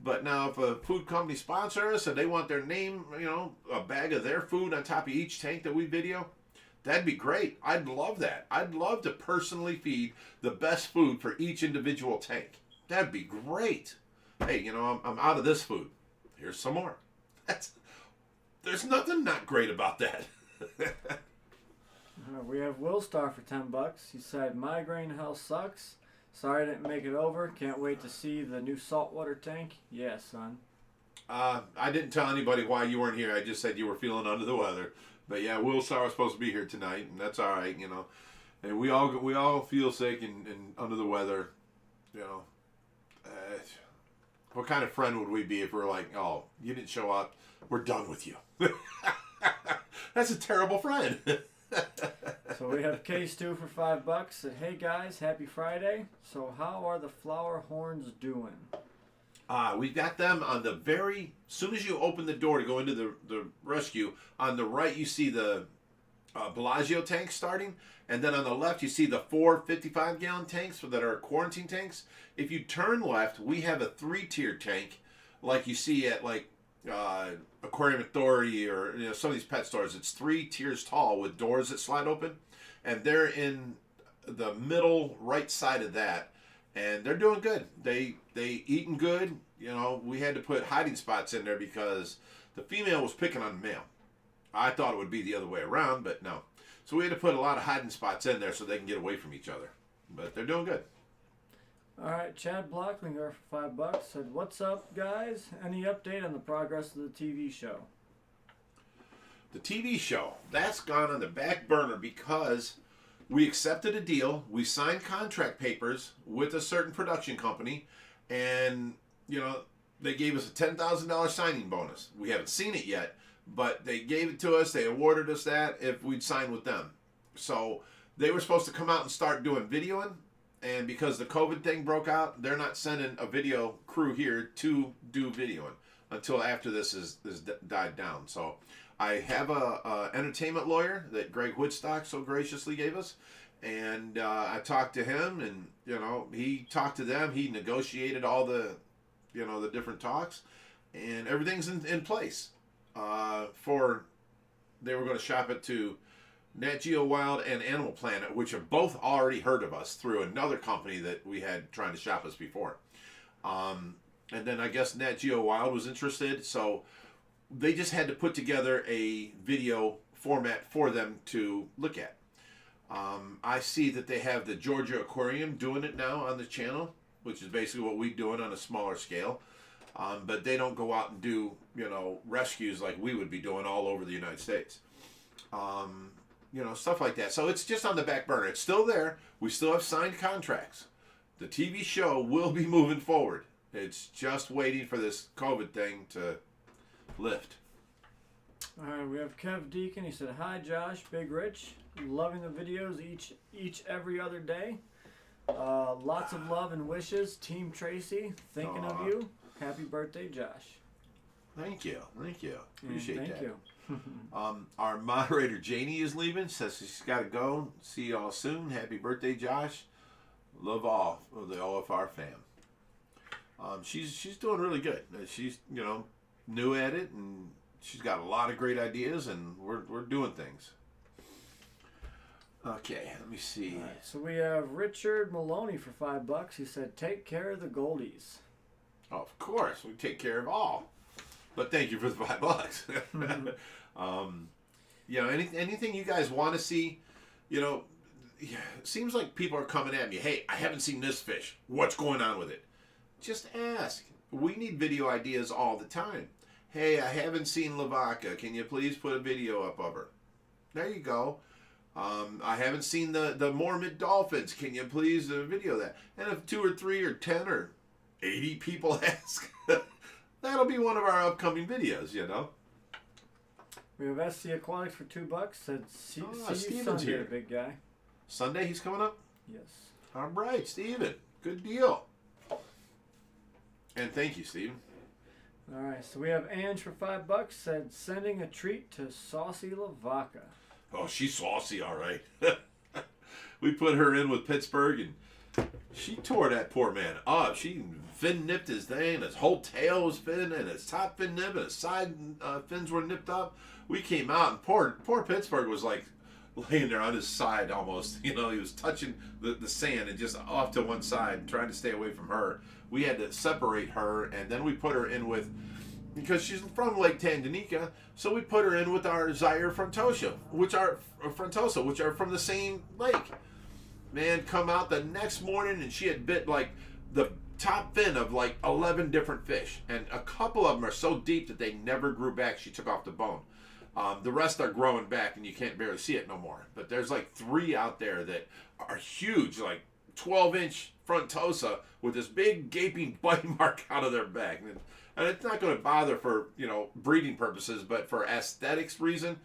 But now if a food company sponsors us and they want their name, you know, a bag of their food on top of each tank that we video, that'd be great. I'd love that. I'd love to personally feed the best food for each individual tank. That'd be great. Hey, you know, I'm out of this food. Here's some more. There's nothing not great about that. We have Will Star for $10. He said, migraine hell sucks. Sorry I didn't make it over. Can't wait to see the new saltwater tank. Yeah, son. I didn't tell anybody why you weren't here. I just said you were feeling under the weather. But yeah, Will Star was supposed to be here tonight, and that's all right, you know. And we all feel sick and under the weather, you know. What kind of friend would we be if we were like, oh, you didn't show up, we're done with you? That's a terrible friend. So we have Case 2 for $5. Said, hey guys, happy Friday. So how are the flower horns doing? We've got them on the soon as you open the door to go into the rescue, on the right you see the Bellagio tanks starting, and then on the left you see the 4 55-gallon tanks that are quarantine tanks. If you turn left, we have a 3-tier tank like you see at like Aquarium Authority or, you know, some of these pet stores. It's 3 tiers tall with doors that slide open, and they're in the middle right side of that, and they're doing good. They eating good. You know, we had to put hiding spots in there because the female was picking on the male. I thought it would be the other way around, but no. So we had to put a lot of hiding spots in there so they can get away from each other. But they're doing good. All right, Chad Blocklinger for $5 said, what's up, guys? Any update on the progress of the TV show? The TV show, that's gone on the back burner because we accepted a deal. We signed contract papers with a certain production company, and, you know, they gave us a $10,000 signing bonus. We haven't seen it yet, but they gave it to us. They awarded us that if we'd sign with them. So they were supposed to come out and start doing videoing. And because the COVID thing broke out, they're not sending a video crew here to do videoing until after this is died down. So I have a entertainment lawyer that Greg Woodstock so graciously gave us. And I talked to him, and, you know, he talked to them. He negotiated all the, you know, the different talks. And everything's in place. They were going to shop it to Nat Geo Wild and Animal Planet, which have both already heard of us through another company that we had trying to shop us before. And then I guess Nat Geo Wild was interested. So they just had to put together a video format for them to look at. I see that they have the Georgia Aquarium doing it now on the channel, which is basically what we're doing on a smaller scale. But they don't go out and do, rescues like we would be doing all over the United States. Stuff like that. So it's just on the back burner. It's still there. We still have signed contracts. The TV show will be moving forward. It's just waiting for this COVID thing to lift. All right, we have Kev Deacon. He said, "Hi, Josh, Big Rich. Loving the videos each every other day. Lots of love and wishes. Team Tracy, thinking of you. Happy birthday, Josh." Thank you. Appreciate that. Thank you. Our moderator Janie is leaving. Says she's got to go. See y'all soon. Happy birthday, Josh. Love all of the OFR fam. She's doing really good. She's new at it, and she's got a lot of great ideas, and we're doing things. Okay, let me see. Right, so we have Richard Maloney for $5. He said, "Take care of the Goldies." Oh, of course, we take care of all. But thank you for the $5. Anything you guys want to see, it seems like people are coming at me. Hey, I haven't seen this fish. What's going on with it? Just ask. We need video ideas all the time. Hey, I haven't seen Lavaca. Can you please put a video up of her? There you go. I haven't seen the Mormon dolphins. Can you please video that? And if 2 or 3 or 10 or 80 people ask, that'll be one of our upcoming videos, We have SC Aquatics for $2. Said, see you Steven's Sunday, here. big guy. Sunday he's coming up? Yes. All right, Steven. Good deal. And thank you, Steven. All right, so we have Ange for $5. Said, sending a treat to Saucy Lavaca. Oh, she's saucy, all right. We put her in with Pittsburgh, and she tore that poor man up. She fin nipped his thing, and his whole tail was fin, and his top fin nipped, and his side fins were nipped up. We came out, and poor Pittsburgh was like laying there on his side almost. He was touching the sand and just off to one side and trying to stay away from her. We had to separate her, and then we put her in with, because she's from Lake Tanganyika, so we put her in with our Zaire Frontosa, which are from the same lake. Man, come out the next morning, and she had bit like the top fin of like 11 different fish, and a couple of them are so deep that they never grew back. She took off the bone. The rest are growing back, and you can't barely see it no more. But there's like 3 out there that are huge, like 12-inch Frontosa with this big gaping bite mark out of their back. And it's not going to bother for, breeding purposes, but for aesthetics reason,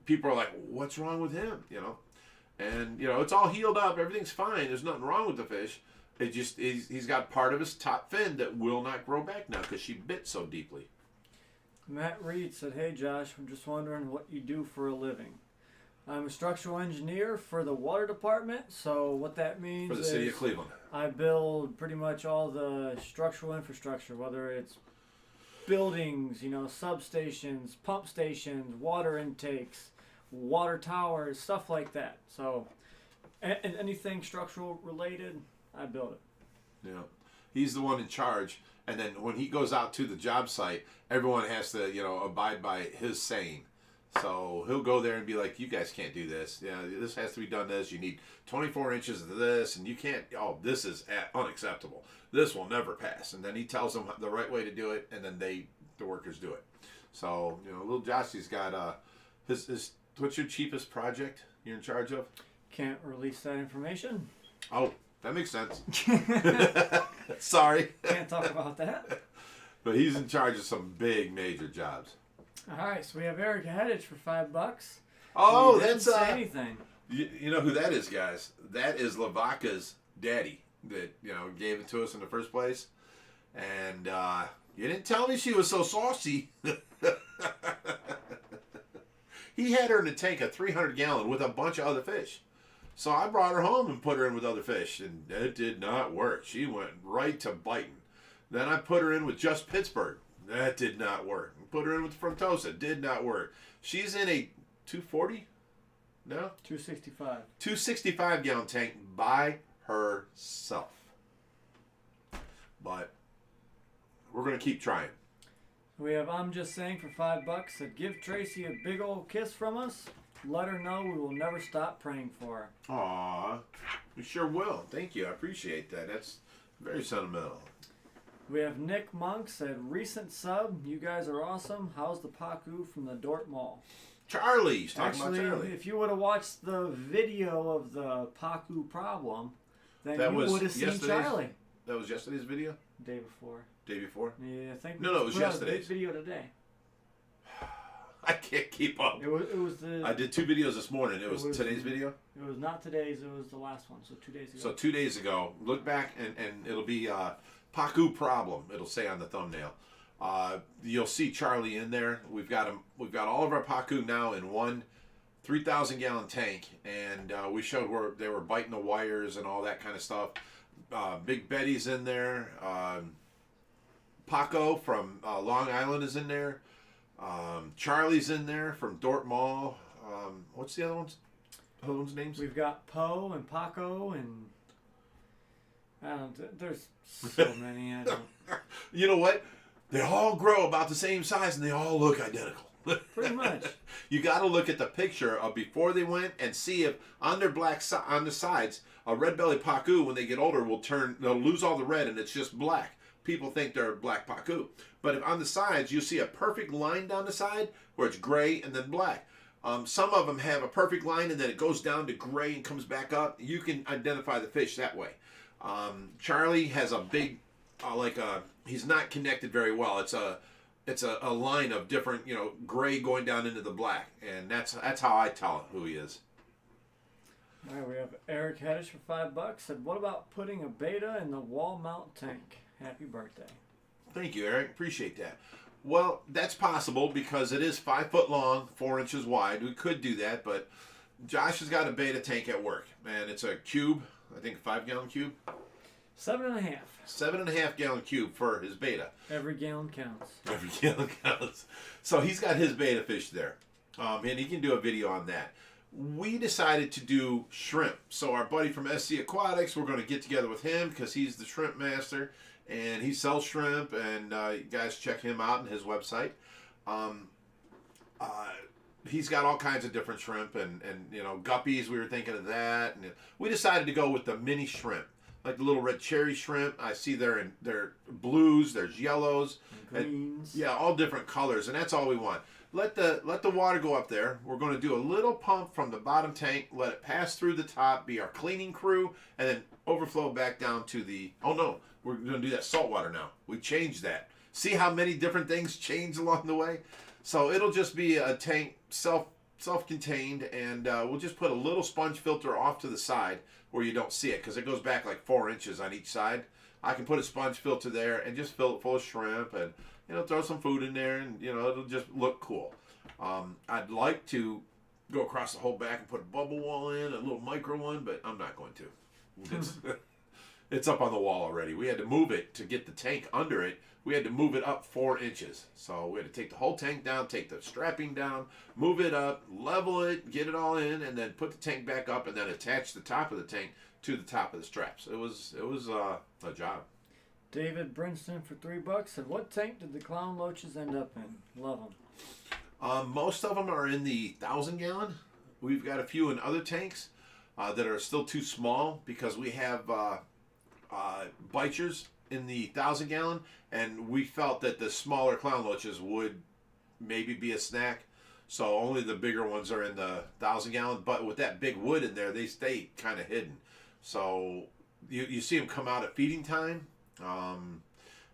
people are like, what's wrong with him, And, it's all healed up. Everything's fine. There's nothing wrong with the fish. It just, he's got part of his top fin that will not grow back now because she bit so deeply. Matt Reed said, "Hey, Josh, I'm just wondering what you do for a living." I'm a structural engineer for the water department, so what that means For the city of Cleveland. I build pretty much all the structural infrastructure, whether it's buildings, substations, pump stations, water intakes, water towers, stuff like that. So, and anything structural related, I build it. Yeah. He's the one in charge. And then when he goes out to the job site, everyone has to, abide by his saying. So he'll go there and be like, you guys can't do this. This has to be done this. You need 24 inches of this, and you can't, this is unacceptable. This will never pass. And then he tells them the right way to do it, and then the workers do it. So, little Joshie's got his what's your cheapest project you're in charge of? Can't release that information. Oh, that makes sense. Sorry. Can't talk about that. But he's in charge of some big major jobs. All right, so we have Eric Heddich for $5. Oh, he didn't that's say anything. You know who that is, guys? That is Lavaca's daddy that gave it to us in the first place. And you didn't tell me she was so saucy. He had her in a tank, a 300-gallon, with a bunch of other fish. So I brought her home and put her in with other fish, and it did not work. She went right to biting. Then I put her in with just Pittsburgh. That did not work. Put her in with Frontosa. Did not work. She's in a 240? No? 265. 265-gallon tank by herself. But we're going to keep trying. We have I'm Just Saying for $5. Said give Tracy a big old kiss from us. Let her know we will never stop praying for her. Aw, we sure will. Thank you. I appreciate that. That's very sentimental. We have Nick Monk said recent sub. You guys are awesome. How's the Paku from the Dort Mall? Charlie's talking Actually, about Charlie. if you would have watched the video of the Paku problem, then you would have seen Charlie. That was yesterday's video? Day before. Day before? Yeah, I think. No, it was yesterday's video today. I can't keep up. It was the. I did 2 videos this morning. It was today's video? It was not today's. It was the last one. So 2 days ago. So 2 days ago. Look back and it'll be Paku problem. It'll say on the thumbnail. You'll see Charlie in there. We've got him. We've got all of our Paku now in one 3,000-gallon tank, and we showed where they were biting the wires and all that kind of stuff. Big Betty's in there. Paco from Long Island is in there. Charlie's in there from Dort Mall. What's the other ones? Other ones' names? We've got Poe and Paco and there's so many. I don't. You know what? They all grow about the same size and they all look identical. Pretty much. You got to look at the picture of before they went and see if on their on the sides, a red-bellied Pacu, when they get older, they'll lose all the red and it's just black. People think they're black Pacu. But if on the sides, you see a perfect line down the side where it's gray and then black. Some of them have a perfect line and then it goes down to gray and comes back up. You can identify the fish that way. Charlie has a big, he's not connected very well. It's a line of different, gray going down into the black, and that's how I tell who he is. All right, we have Eric Heddish for $5. Said, what about putting a beta in the wall mount tank? Happy birthday. Thank you, Eric. Appreciate that. Well, that's possible because it is 5 foot long, 4 inches wide. We could do that, but Josh has got a beta tank at work, and it's a cube, I think a 5-gallon cube. 7.5. 7.5-gallon cube for his beta. Every gallon counts. Every gallon counts. So he's got his beta fish there, and he can do a video on that. We decided to do shrimp. So our buddy from SC Aquatics, we're going to get together with him because he's the shrimp master, and he sells shrimp, and you guys check him out on his website. He's got all kinds of different shrimp, and guppies. We were thinking of that, and we decided to go with the mini shrimp. Like the little red cherry shrimp, I see they're blues, there's yellows, greens. And, all different colors, and that's all we want. Let the water go up there. We're going to do a little pump from the bottom tank, let it pass through the top, be our cleaning crew, and then overflow back down to the. Oh no, we're going to do that salt water now. We changed that. See how many different things change along the way. So it'll just be a tank self-contained, and we'll just put a little sponge filter off to the side where you don't see it because it goes back like 4 inches on each side. I can put a sponge filter there and just fill it full of shrimp and throw some food in there, and it'll just look cool. I'd like to go across the whole back and put a bubble wall in, a little micro one, but I'm not going to. It's up on the wall already. We had to move it to get the tank under it. We had to move it up 4 inches. So we had to take the whole tank down, take the strapping down, move it up, level it, get it all in, and then put the tank back up, and then attach the top of the tank to the top of the straps. It was a job. David Brinston for $3 said, what tank did the clown loaches end up in? Love them. Most of them are in the 1,000-gallon. We've got a few in other tanks that are still too small because we have bichers in the 1,000-gallon, and we felt that the smaller clown loaches would maybe be a snack. So only the bigger ones are in the 1,000-gallon. But with that big wood in there, they stay kind of hidden. So you see them come out at feeding time. And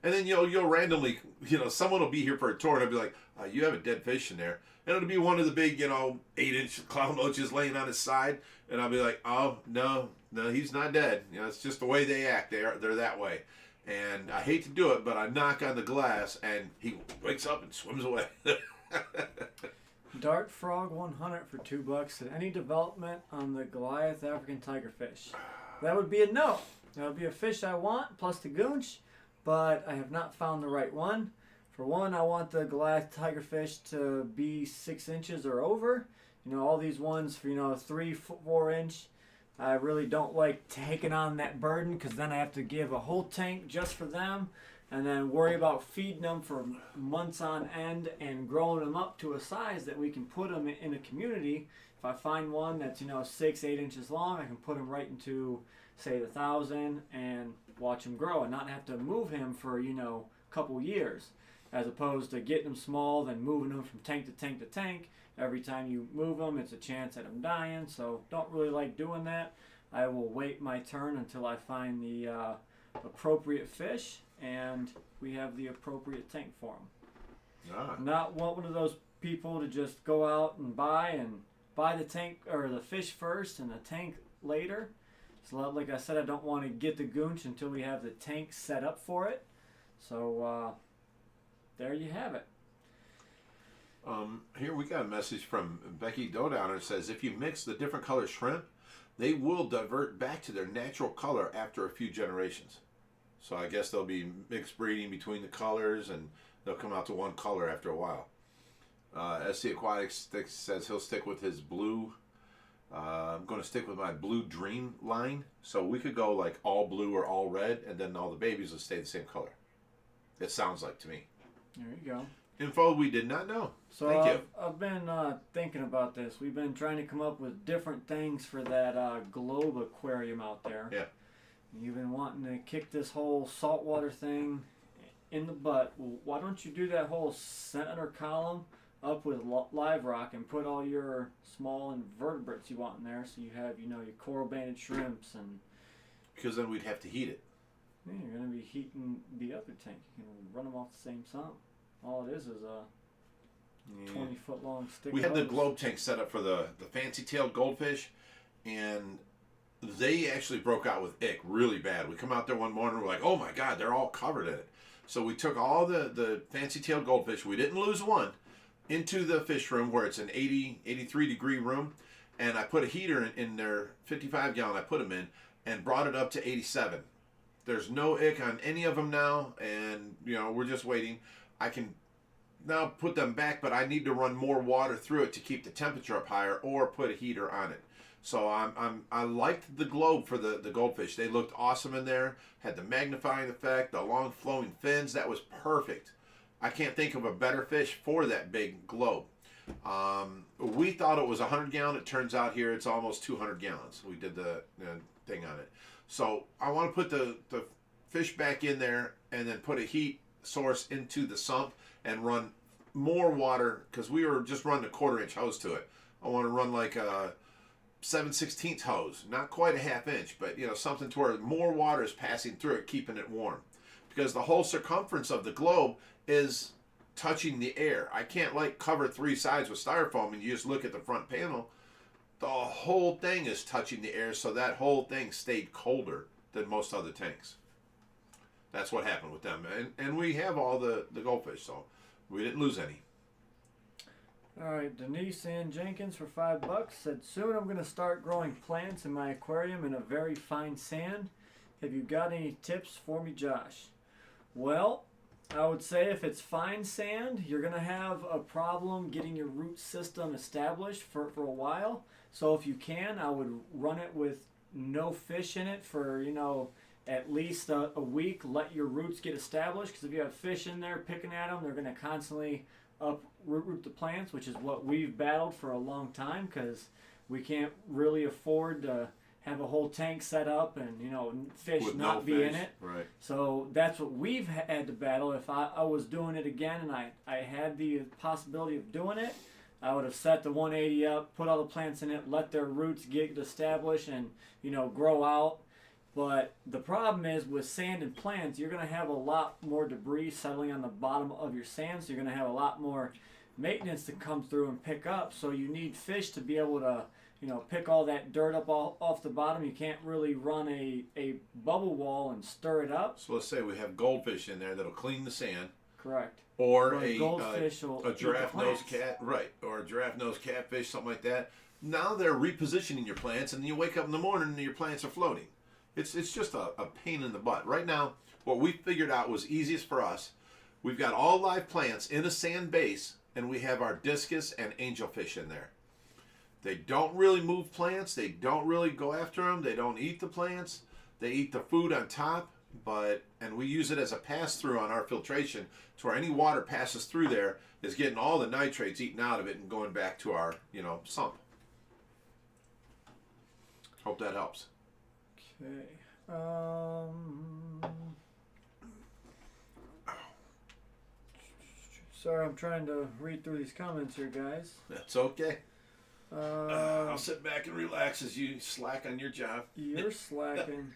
then you'll randomly, someone will be here for a tour and I'll be like, you have a dead fish in there. And it'll be one of the big, 8-inch clown loaches laying on his side. And I'll be like, oh, no, he's not dead. It's just the way they act. They're that way. And I hate to do it, but I knock on the glass and he wakes up and swims away. Dart Frog 100 for $2 said, any development on the Goliath African tigerfish? That would be a no. That would be a fish I want, plus the goonch, but I have not found the right one. For one, I want the Goliath tigerfish to be 6 inches or over. All these ones for, 3, 4 inch. I really don't like taking on that burden because then I have to give a whole tank just for them. and then worry about feeding them for months on end and growing them up to a size that we can put them in a community. If I find one that's 6-8 inches long, I can put him right into, say, the 1,000 and watch him grow and not have to move him for a couple years, as opposed to getting them small, then moving them from tank to tank to tank. Every time you move them, it's a chance at them dying. So don't really like doing that. I will wait my turn until I find the appropriate fish and we have the appropriate tank for them. Ah. Not one of those people to just go out and buy the tank or the fish first and the tank later. So like I said, I don't want to get the goonch until we have the tank set up for it. So there you have it. Here we got a message from Becky Dodowner. It says, if you mix the different color shrimp, they will divert back to their natural color after a few generations. So I guess they'll be mixed breeding between the colors and they'll come out to one color after a while. SC Aquatics says he'll stick with his blue. I'm going to stick with my blue dream line. So we could go like all blue or all red, and then all the babies will stay the same color. It sounds like to me. There you go. Info we did not know. So Thank you. I've been thinking about this. We've been trying to come up with different things for that globe aquarium out there. Yeah. You've been wanting to kick this whole saltwater thing in the butt. Well, why don't you do that whole center column up with live rock and put all your small invertebrates you want in there, so you have your coral banded shrimps and. Because then we'd have to heat it. Yeah, you're going to be heating the other tank. You can run them off the same sump. All it is a 20-foot long stick. We had the globe tank set up for the fancy-tailed goldfish, and they actually broke out with ick really bad. We come out there one morning, we're like, oh my God, they're all covered in it. So we took all the fancy-tailed goldfish, we didn't lose one, into the fish room where it's an 83-degree room, and I put a heater in their 55-gallon I put them in, and brought it up to 87. There's no ick on any of them now, and we're just waiting. I can now put them back, but I need to run more water through it to keep the temperature up higher, or put a heater on it. So I liked the globe for the goldfish. They looked awesome in there. Had the magnifying effect, the long flowing fins. That was perfect. I can't think of a better fish for that big globe. We thought it was 100 gallon. It turns out here it's almost 200 gallons. We did the thing on it. So I want to put the fish back in there and then put a heat source into the sump and run more water, because we were just running a 1/4-inch hose to it. I want to run like a 7/16 hose, not quite a 1/2 inch, but something to where more water is passing through it, keeping it warm, because the whole circumference of the globe is touching the air. I can't cover 3 sides with styrofoam and you just look at the front panel. The whole thing is touching the air, so that whole thing stayed colder than most other tanks. That's what happened with them. And we have all the goldfish, so we didn't lose any. All right, Denise Ann Jenkins for $5 said, soon I'm going to start growing plants in my aquarium in a very fine sand. Have you got any tips for me, Josh? Well, I would say if it's fine sand, you're going to have a problem getting your root system established for a while. So if you can, I would run it with no fish in it for, at least a week. Let your roots get established, because if you have fish in there picking at them, they're going to constantly uproot the plants, which is what we've battled for a long time, because we can't really afford to have a whole tank set up and fish with not no be fish. in it. Right. So that's what we've had to battle. If I was doing it again and I had the possibility of doing it, I would have set the 180 up, put all the plants in it, let their roots get established and grow out. But the problem is with sand and plants, you're going to have a lot more debris settling on the bottom of your sand, so you're going to have a lot more maintenance to come through and pick up. So you need fish to be able to pick all that dirt up off the bottom. You can't really run a bubble wall and stir it up. So let's say we have goldfish in there that'll clean the sand. Correct. Or a goldfish a giraffe-nosed cat, right? Or a giraffe-nosed catfish, something like that. Now they're repositioning your plants, and you wake up in the morning and your plants are floating. It's just a pain in the butt. Right now, what we figured out was easiest for us. We've got all live plants in a sand base, and we have our discus and angelfish in there. They don't really move plants. They don't really go after them. They don't eat the plants. They eat the food on top. and we use it as a pass-through on our filtration to where any water passes through there is getting all the nitrates eaten out of it and going back to our, sump. Hope that helps. Okay. Sorry, I'm trying to read through these comments here, guys. That's okay. I'll sit back and relax as you slack on your job. You're slacking.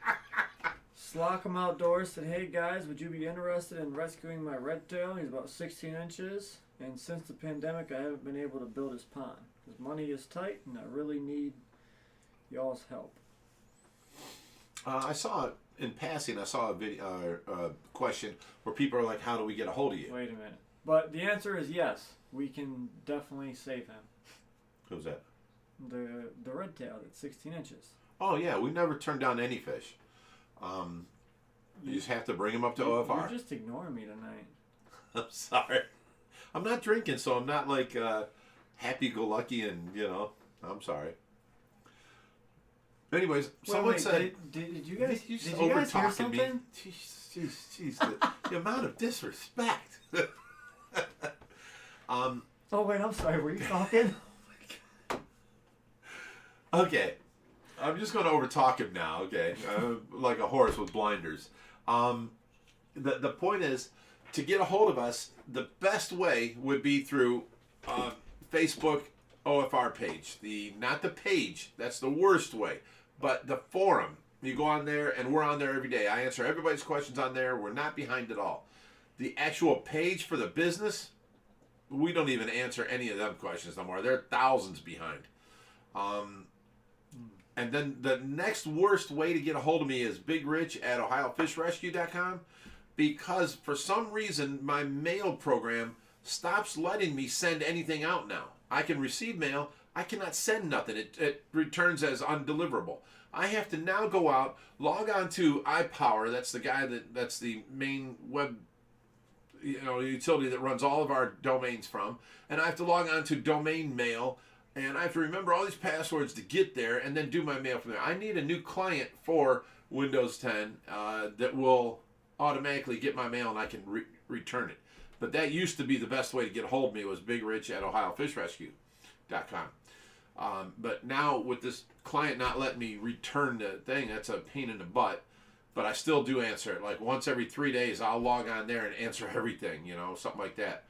Slocum Outdoors said, "Hey guys, would you be interested in rescuing my red tail? He's about 16 inches, and since the pandemic, I haven't been able to build his pond. His money is tight, and I really need y'all's help." I saw it in passing. I saw a video, question where people are like, "How do we get a hold of you?" Wait a minute. But the answer is yes. We can definitely save him. Who's that? The red tail that's 16 inches. Oh yeah, we never turn down any fish. You just have to bring them up to OFR. You're just ignoring me tonight. I'm sorry. I'm not drinking, so I'm not like happy-go-lucky and, I'm sorry. Anyways, someone said... Did you guys hear something? Jeez, the amount of disrespect. Oh, wait, I'm sorry. Were you talking? Okay. I'm just going to overtalk him now, okay? Like a horse with blinders. The point is, to get a hold of us, the best way would be through Facebook OFR page. Not the page. That's the worst way. But the forum. You go on there, and we're on there every day. I answer everybody's questions on there. We're not behind at all. The actual page for the business, we don't even answer any of them questions no more. They're thousands behind. And then the next worst way to get a hold of me is bigrich@ohiofishrescue.com, because for some reason my mail program stops letting me send anything out now. I can receive mail. I cannot send nothing. It returns as undeliverable. I have to now go out, log on to iPower. That's the guy that's the main web utility that runs all of our domains from. And I have to log on to domain mail. And I have to remember all these passwords to get there and then do my mail from there. I need a new client for Windows 10 that will automatically get my mail and I can return it. But that used to be the best way to get a hold of me, was bigrich@ohiofishrescue.com. But now with this client not letting me return the thing, that's a pain in the butt. But I still do answer it. Like once every 3 days, I'll log on there and answer everything, something like that.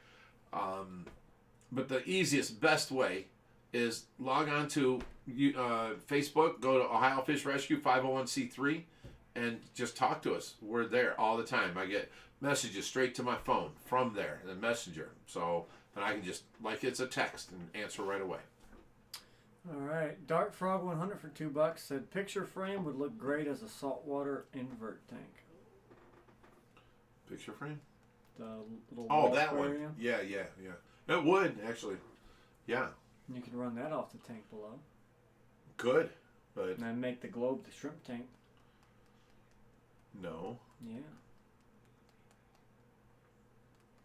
But the easiest, best way is log on to Facebook, go to Ohio Fish Rescue 501c3, and just talk to us. We're there all the time. I get messages straight to my phone from there, the messenger. So then I can just, like it's a text, and answer right away. All right. Dark Frog 100 for $2 said, "Picture frame would look great as a saltwater invert tank." Picture frame? The little that aquarium. one. Yeah. It would, actually. Yeah. You can run that off the tank below. Good, but... And then make the globe the shrimp tank. No. Yeah.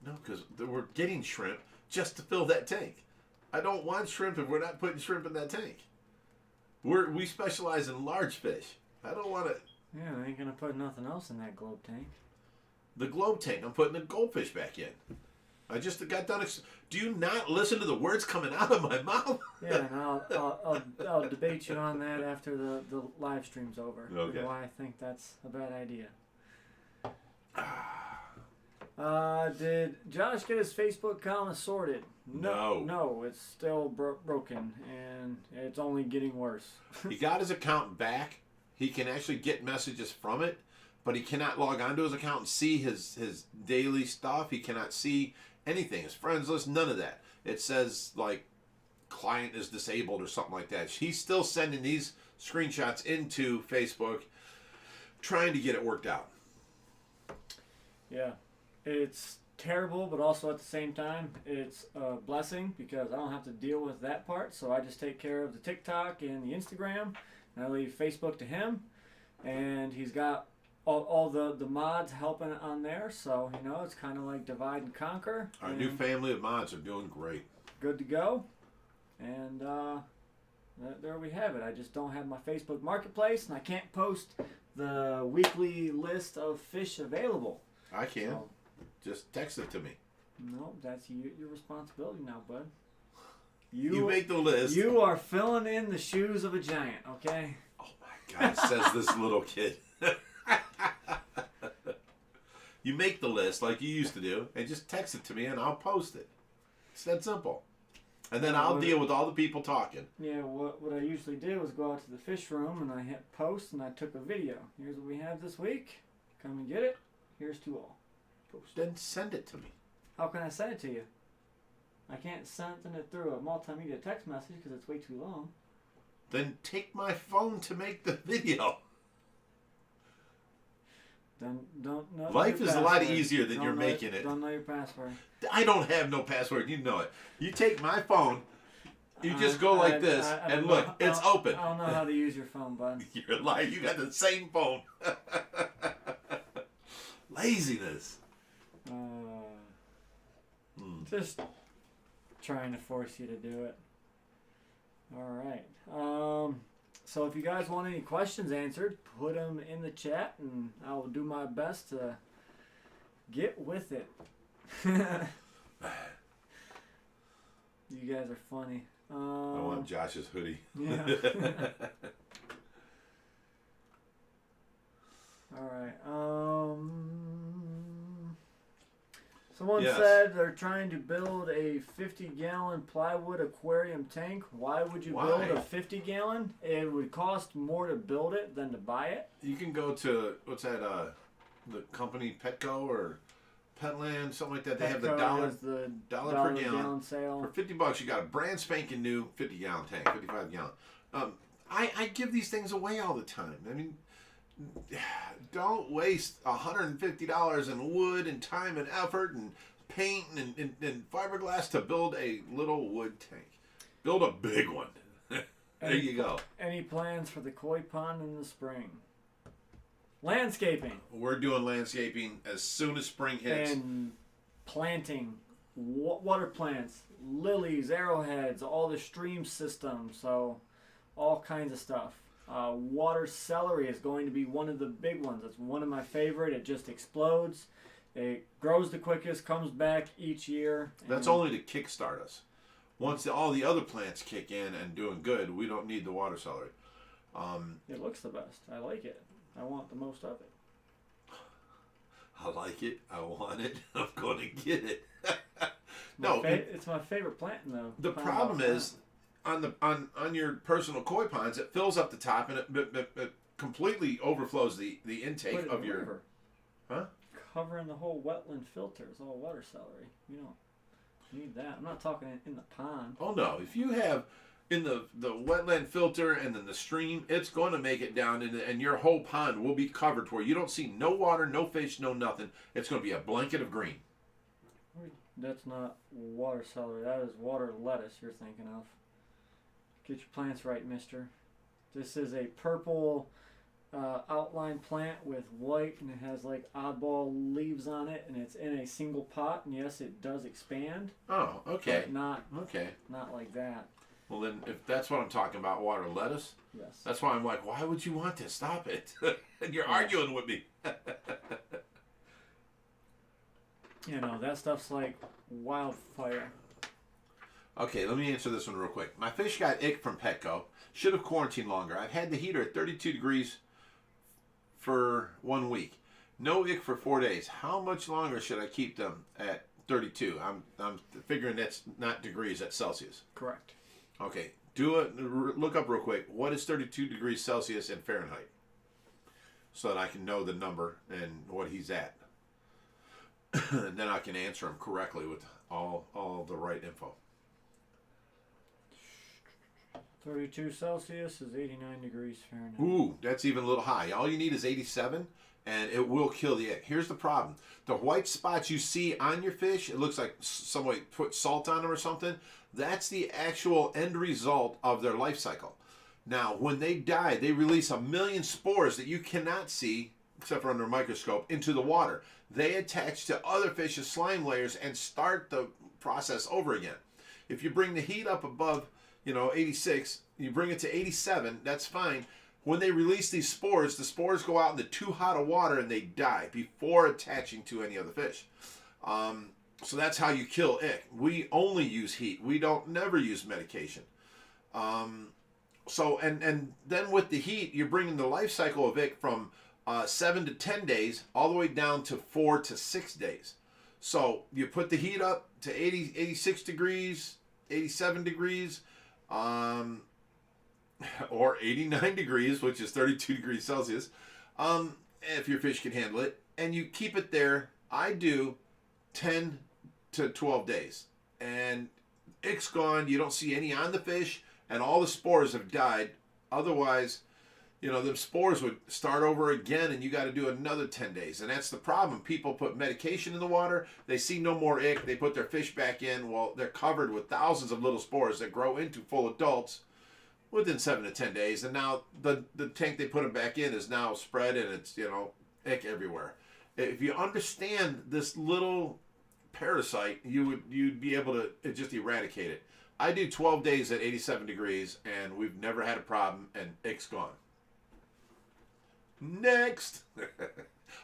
No, because we're getting shrimp just to fill that tank. I don't want shrimp if we're not putting shrimp in that tank. We specialize in large fish. I don't want to... Yeah, I ain't going to put nothing else in that globe tank. The globe tank, I'm putting the goldfish back in. I just got done... Do you not listen to the words coming out of my mouth? Yeah, and I'll debate you on that after the live stream's over. Okay. Why I think that's a bad idea. Did Josh get his Facebook account sorted? No, it's still broken, and it's only getting worse. He got his account back. He can actually get messages from it, but he cannot log onto his account and see his daily stuff. He cannot see anything, his friends list, none of that. It says like client is disabled or something like that. He's still sending these screenshots into Facebook, trying to get it worked out. Yeah, it's terrible, but also at the same time, it's a blessing because I don't have to deal with that part. So I just take care of the TikTok and the Instagram, and I leave Facebook to him, and he's got all the mods helping on there. So it's kind of like divide and conquer. Our new family of mods are doing great. Good to go, and there we have it. I just don't have my Facebook Marketplace, and I can't post the weekly list of fish available. I can. So, just text it to me. No, that's your responsibility now, bud. You make the list. You are filling in the shoes of a giant, okay? Oh my God, says this little kid. You make the list like you used to do, and just text it to me, and I'll post it. It's that simple. And then I'll deal with all the people talking. Yeah, what I usually do is go out to the fish room, and I hit post, and I took a video. Here's what we have this week. Come and get it. Here's to all. Post. Then send it to me. How can I send it to you? I can't send it through a multimedia text message because it's way too long. Then take my phone to make the video. Then don't know. Life is a lot easier than you're making it. Don't know your password. I don't have no password. You know it. You take my phone. You just go like this, and look, it's open. I don't know how to use your phone, bud. You're lying. You got the same phone. Laziness. Just trying to force you to do it. All right. So if you guys want any questions answered, put them in the chat, and I will do my best to get with it. You guys are funny. I want Josh's hoodie. Yeah. All right. Someone said they're trying to build a 50-gallon plywood aquarium tank. Why would you build a 50-gallon? It would cost more to build it than to buy it. You can go to, what's that, the company Petco or Petland, something like that. They have the dollar per gallon sale. For $50, you got a brand spanking new 50-gallon tank, 55-gallon. I give these things away all the time. I mean, don't waste $150 in wood and time and effort and paint and fiberglass to build a little wood tank. Build a big one. There you go. Any plans for the koi pond in the spring? Landscaping. We're doing landscaping as soon as spring hits. And planting water plants, lilies, arrowheads, all the stream systems, so all kinds of stuff. Water celery is going to be one of the big ones. It's one of my favorite. It just explodes. It grows the quickest, comes back each year. That's only to kickstart us. Once all the other plants kick in and doing good, we don't need the water celery. It looks the best. I like it. I want the most of it. I like it. I want it. I'm going to get it. It's my favorite plant in the problem is, on your personal koi ponds, it fills up the top and it completely overflows the intake of your river. Huh? Covering the whole wetland filter is all water celery. You don't need that. I'm not talking in the pond. Oh no! If you have in the wetland filter and then the stream, it's going to make it down and your whole pond will be covered where you don't see no water, no fish, no nothing. It's going to be a blanket of green. That's not water celery. That is water lettuce you're thinking of. Get your plants right, mister. This is a purple outline plant with white, and it has like oddball leaves on it, and it's in a single pot, and yes, it does expand. Oh, okay. But not like that. Well, then, if that's what I'm talking about, water lettuce, yes. That's why I'm like, why would you want this? Stop it. And you're arguing with me. You know, that stuff's like wildfire. Okay, let me answer this one real quick. My fish got ick from Petco. Should have quarantined longer. I've had the heater at 32 degrees for 1 week. No ick for 4 days. How much longer should I keep them at 32? I'm figuring that's not degrees, that's Celsius. Correct. Okay, look up real quick. What is 32 degrees Celsius in Fahrenheit? So that I can know the number and what he's at. And then I can answer him correctly with all the right info. 32 Celsius is 89 degrees Fahrenheit. Ooh, that's even a little high. All you need is 87, and it will kill the ick. Here's the problem. The white spots you see on your fish, it looks like somebody put salt on them or something. That's the actual end result of their life cycle. Now, when they die, they release 1 million spores that you cannot see, except for under a microscope, into the water. They attach to other fish's slime layers and start the process over again. If you bring the heat up above 86, you bring it to 87, that's fine. When they release these spores, the spores go out into too hot of water and they die before attaching to any other fish. So that's how you kill ick. We only use heat. We don't never use medication. So and then with the heat, you're bringing the life cycle of ick from 7 to 10 days all the way down to 4 to 6 days. So you put the heat up to 80, 86 degrees, 87 degrees, or 89 degrees, which is 32 degrees Celsius, if your fish can handle it, and you keep it there. I do 10 to 12 days, and ick's gone. You don't see any on the fish, and all the spores have died. Otherwise, the spores would start over again, and you got to do another 10 days. And that's the problem. People put medication in the water. They see no more ick. They put their fish back in. Well, they're covered with thousands of little spores that grow into full adults within 7 to 10 days. And now the tank they put them back in is now spread, and it's, ick everywhere. If you understand this little parasite, you'd be able to just eradicate it. I do 12 days at 87 degrees, and we've never had a problem, and ick's gone. Next.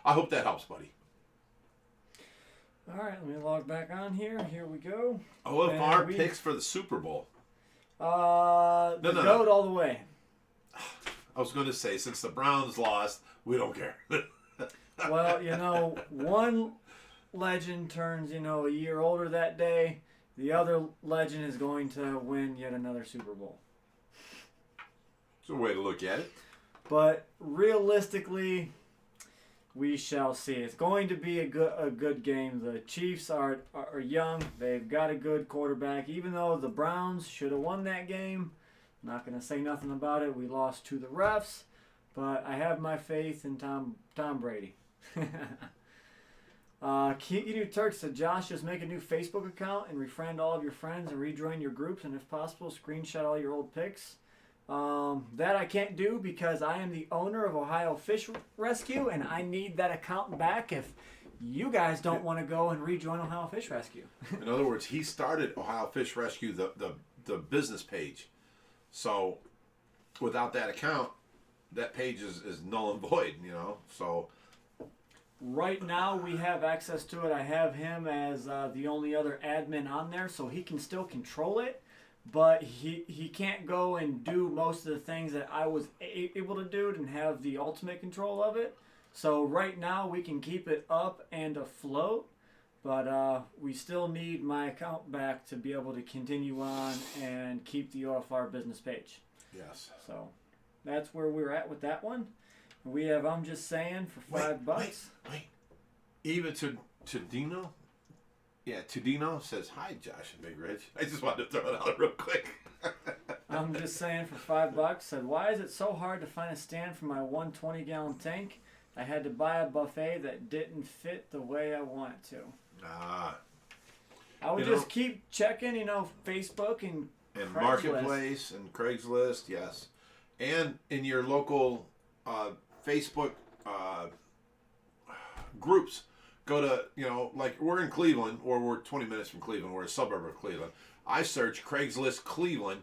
I hope that helps, buddy. All right, let me log back on here. Here we go. OFR picks for the Super Bowl. The goat all the way. I was going to say, since the Browns lost, we don't care. Well, one legend turns, a year older that day. The other legend is going to win yet another Super Bowl. It's a way to look at it. But realistically, we shall see. It's going to be a good game. The Chiefs are young. They've got a good quarterback. Even though the Browns should have won that game, I'm not going to say nothing about it. We lost to the refs, but I have my faith in Tom Brady. Keanu Turk said, Josh, just make a new Facebook account and refriend all of your friends and rejoin your groups, and if possible, screenshot all your old pics. That I can't do because I am the owner of Ohio Fish Rescue, and I need that account back if you guys don't want to go and rejoin Ohio Fish Rescue. In other words, he started Ohio Fish Rescue, the business page. So without that account, that page is null and void, so... Right now, we have access to it. I have him as the only other admin on there, so he can still control it, but he can't go and do most of the things that I was able to do and have the ultimate control of it. So right now, we can keep it up and afloat, but we still need my account back to be able to continue on and keep the OFR business page. Yes. So that's where we're at with that one. We have I'm Just Saying for $5. Wait. Even to Dino? Yeah, Tudino says, hi, Josh and Big Rich. I just wanted to throw it out real quick. I'm Just Saying for $5 said, why is it so hard to find a stand for my 120-gallon tank? I had to buy a buffet that didn't fit the way I wanted to. I would just keep checking, Facebook and Marketplace and Craigslist, yes. And in your local... Facebook groups. Go to, like we're in Cleveland, or we're 20 minutes from Cleveland. We're a suburb of Cleveland. I search Craigslist Cleveland,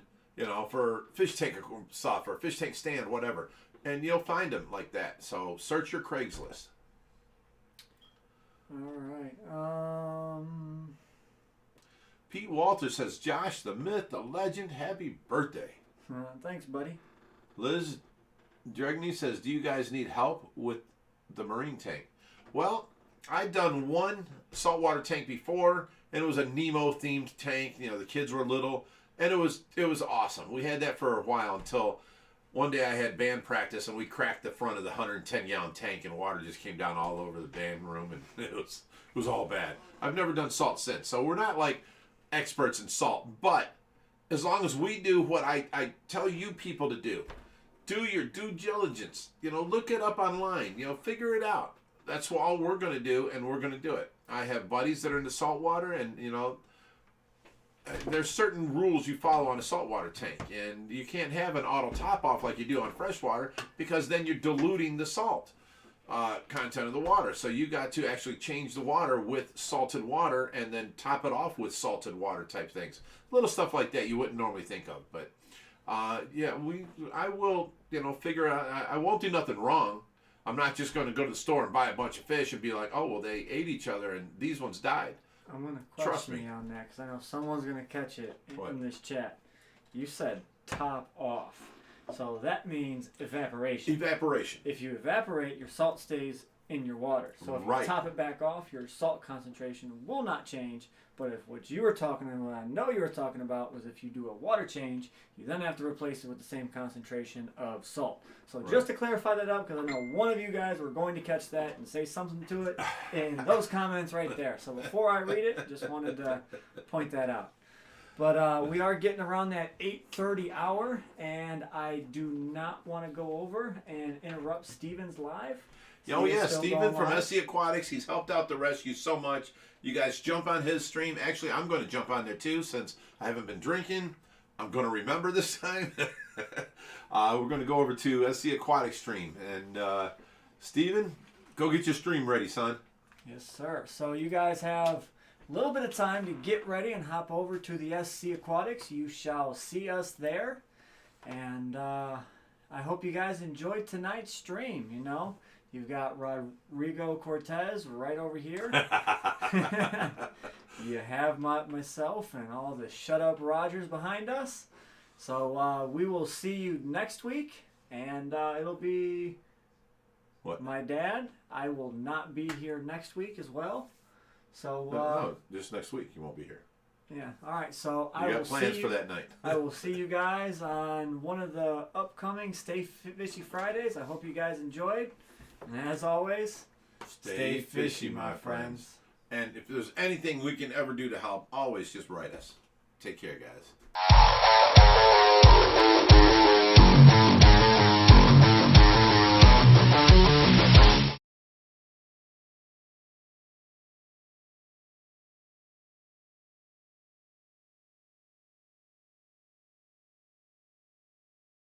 for fish tank stuff or fish tank stand, whatever. And you'll find them like that. So search your Craigslist. All right. Pete Walter says, Josh, the myth, the legend, happy birthday. Thanks, buddy. Liz Dregney says, do you guys need help with the marine tank? Well, I've done one saltwater tank before, and it was a Nemo themed tank. The kids were little, and it was awesome. We had that for a while until one day I had band practice, and we cracked the front of the 110-gallon tank, and water just came down all over the band room, and it was all bad. I've never done salt since, so we're not like experts in salt, but as long as we do what I tell you people to do. Do your due diligence. Look it up online. Figure it out. That's all we're going to do, and we're going to do it. I have buddies that are into saltwater, and, there's certain rules you follow on a saltwater tank, and you can't have an auto top-off like you do on freshwater because then you're diluting the salt content of the water. So you got to actually change the water with salted water and then top it off with salted water type things. Little stuff like that you wouldn't normally think of, but Yeah, I will, figure out. I won't do nothing wrong. I'm not just going to go to the store and buy a bunch of fish and be like, oh, well, they ate each other and these ones died. I'm going to question you on that because I know someone's going to catch it in this chat. You said top off. So that means evaporation. Evaporation. If you evaporate, your salt stays in your water. So if you top it back off, your salt concentration will not change. But if what you were talking about, what I know you were talking about, was if you do a water change, you then have to replace it with the same concentration of salt. So just to clarify that up, because I know one of you guys were going to catch that and say something to it in those comments right there. So before I read it, just wanted to point that out. But we are getting around that 8:30 hour, and I do not want to go over and interrupt Steven's live. Oh yeah, Steven from SC Aquatics. He's helped out the rescue so much. You guys jump on his stream. Actually, I'm going to jump on there too since I haven't been drinking. I'm going to remember this time. We're going to go over to SC Aquatics stream. And Steven, go get your stream ready, son. Yes, sir. So you guys have a little bit of time to get ready and hop over to the SC Aquatics. You shall see us there. And I hope you guys enjoyed tonight's stream, You've got Rodrigo Cortez right over here. You have myself and all the Shut Up Rogers behind us. So we will see you next week. And it'll be my dad. I will not be here next week as well. So no, just next week you won't be here. Yeah. All right. So I got plans for that night. I will see you guys on one of the upcoming Stay Fishy Fridays. I hope you guys enjoyed. And as always, stay fishy, my friends. And if there's anything we can ever do to help, always just write us. Take care, guys.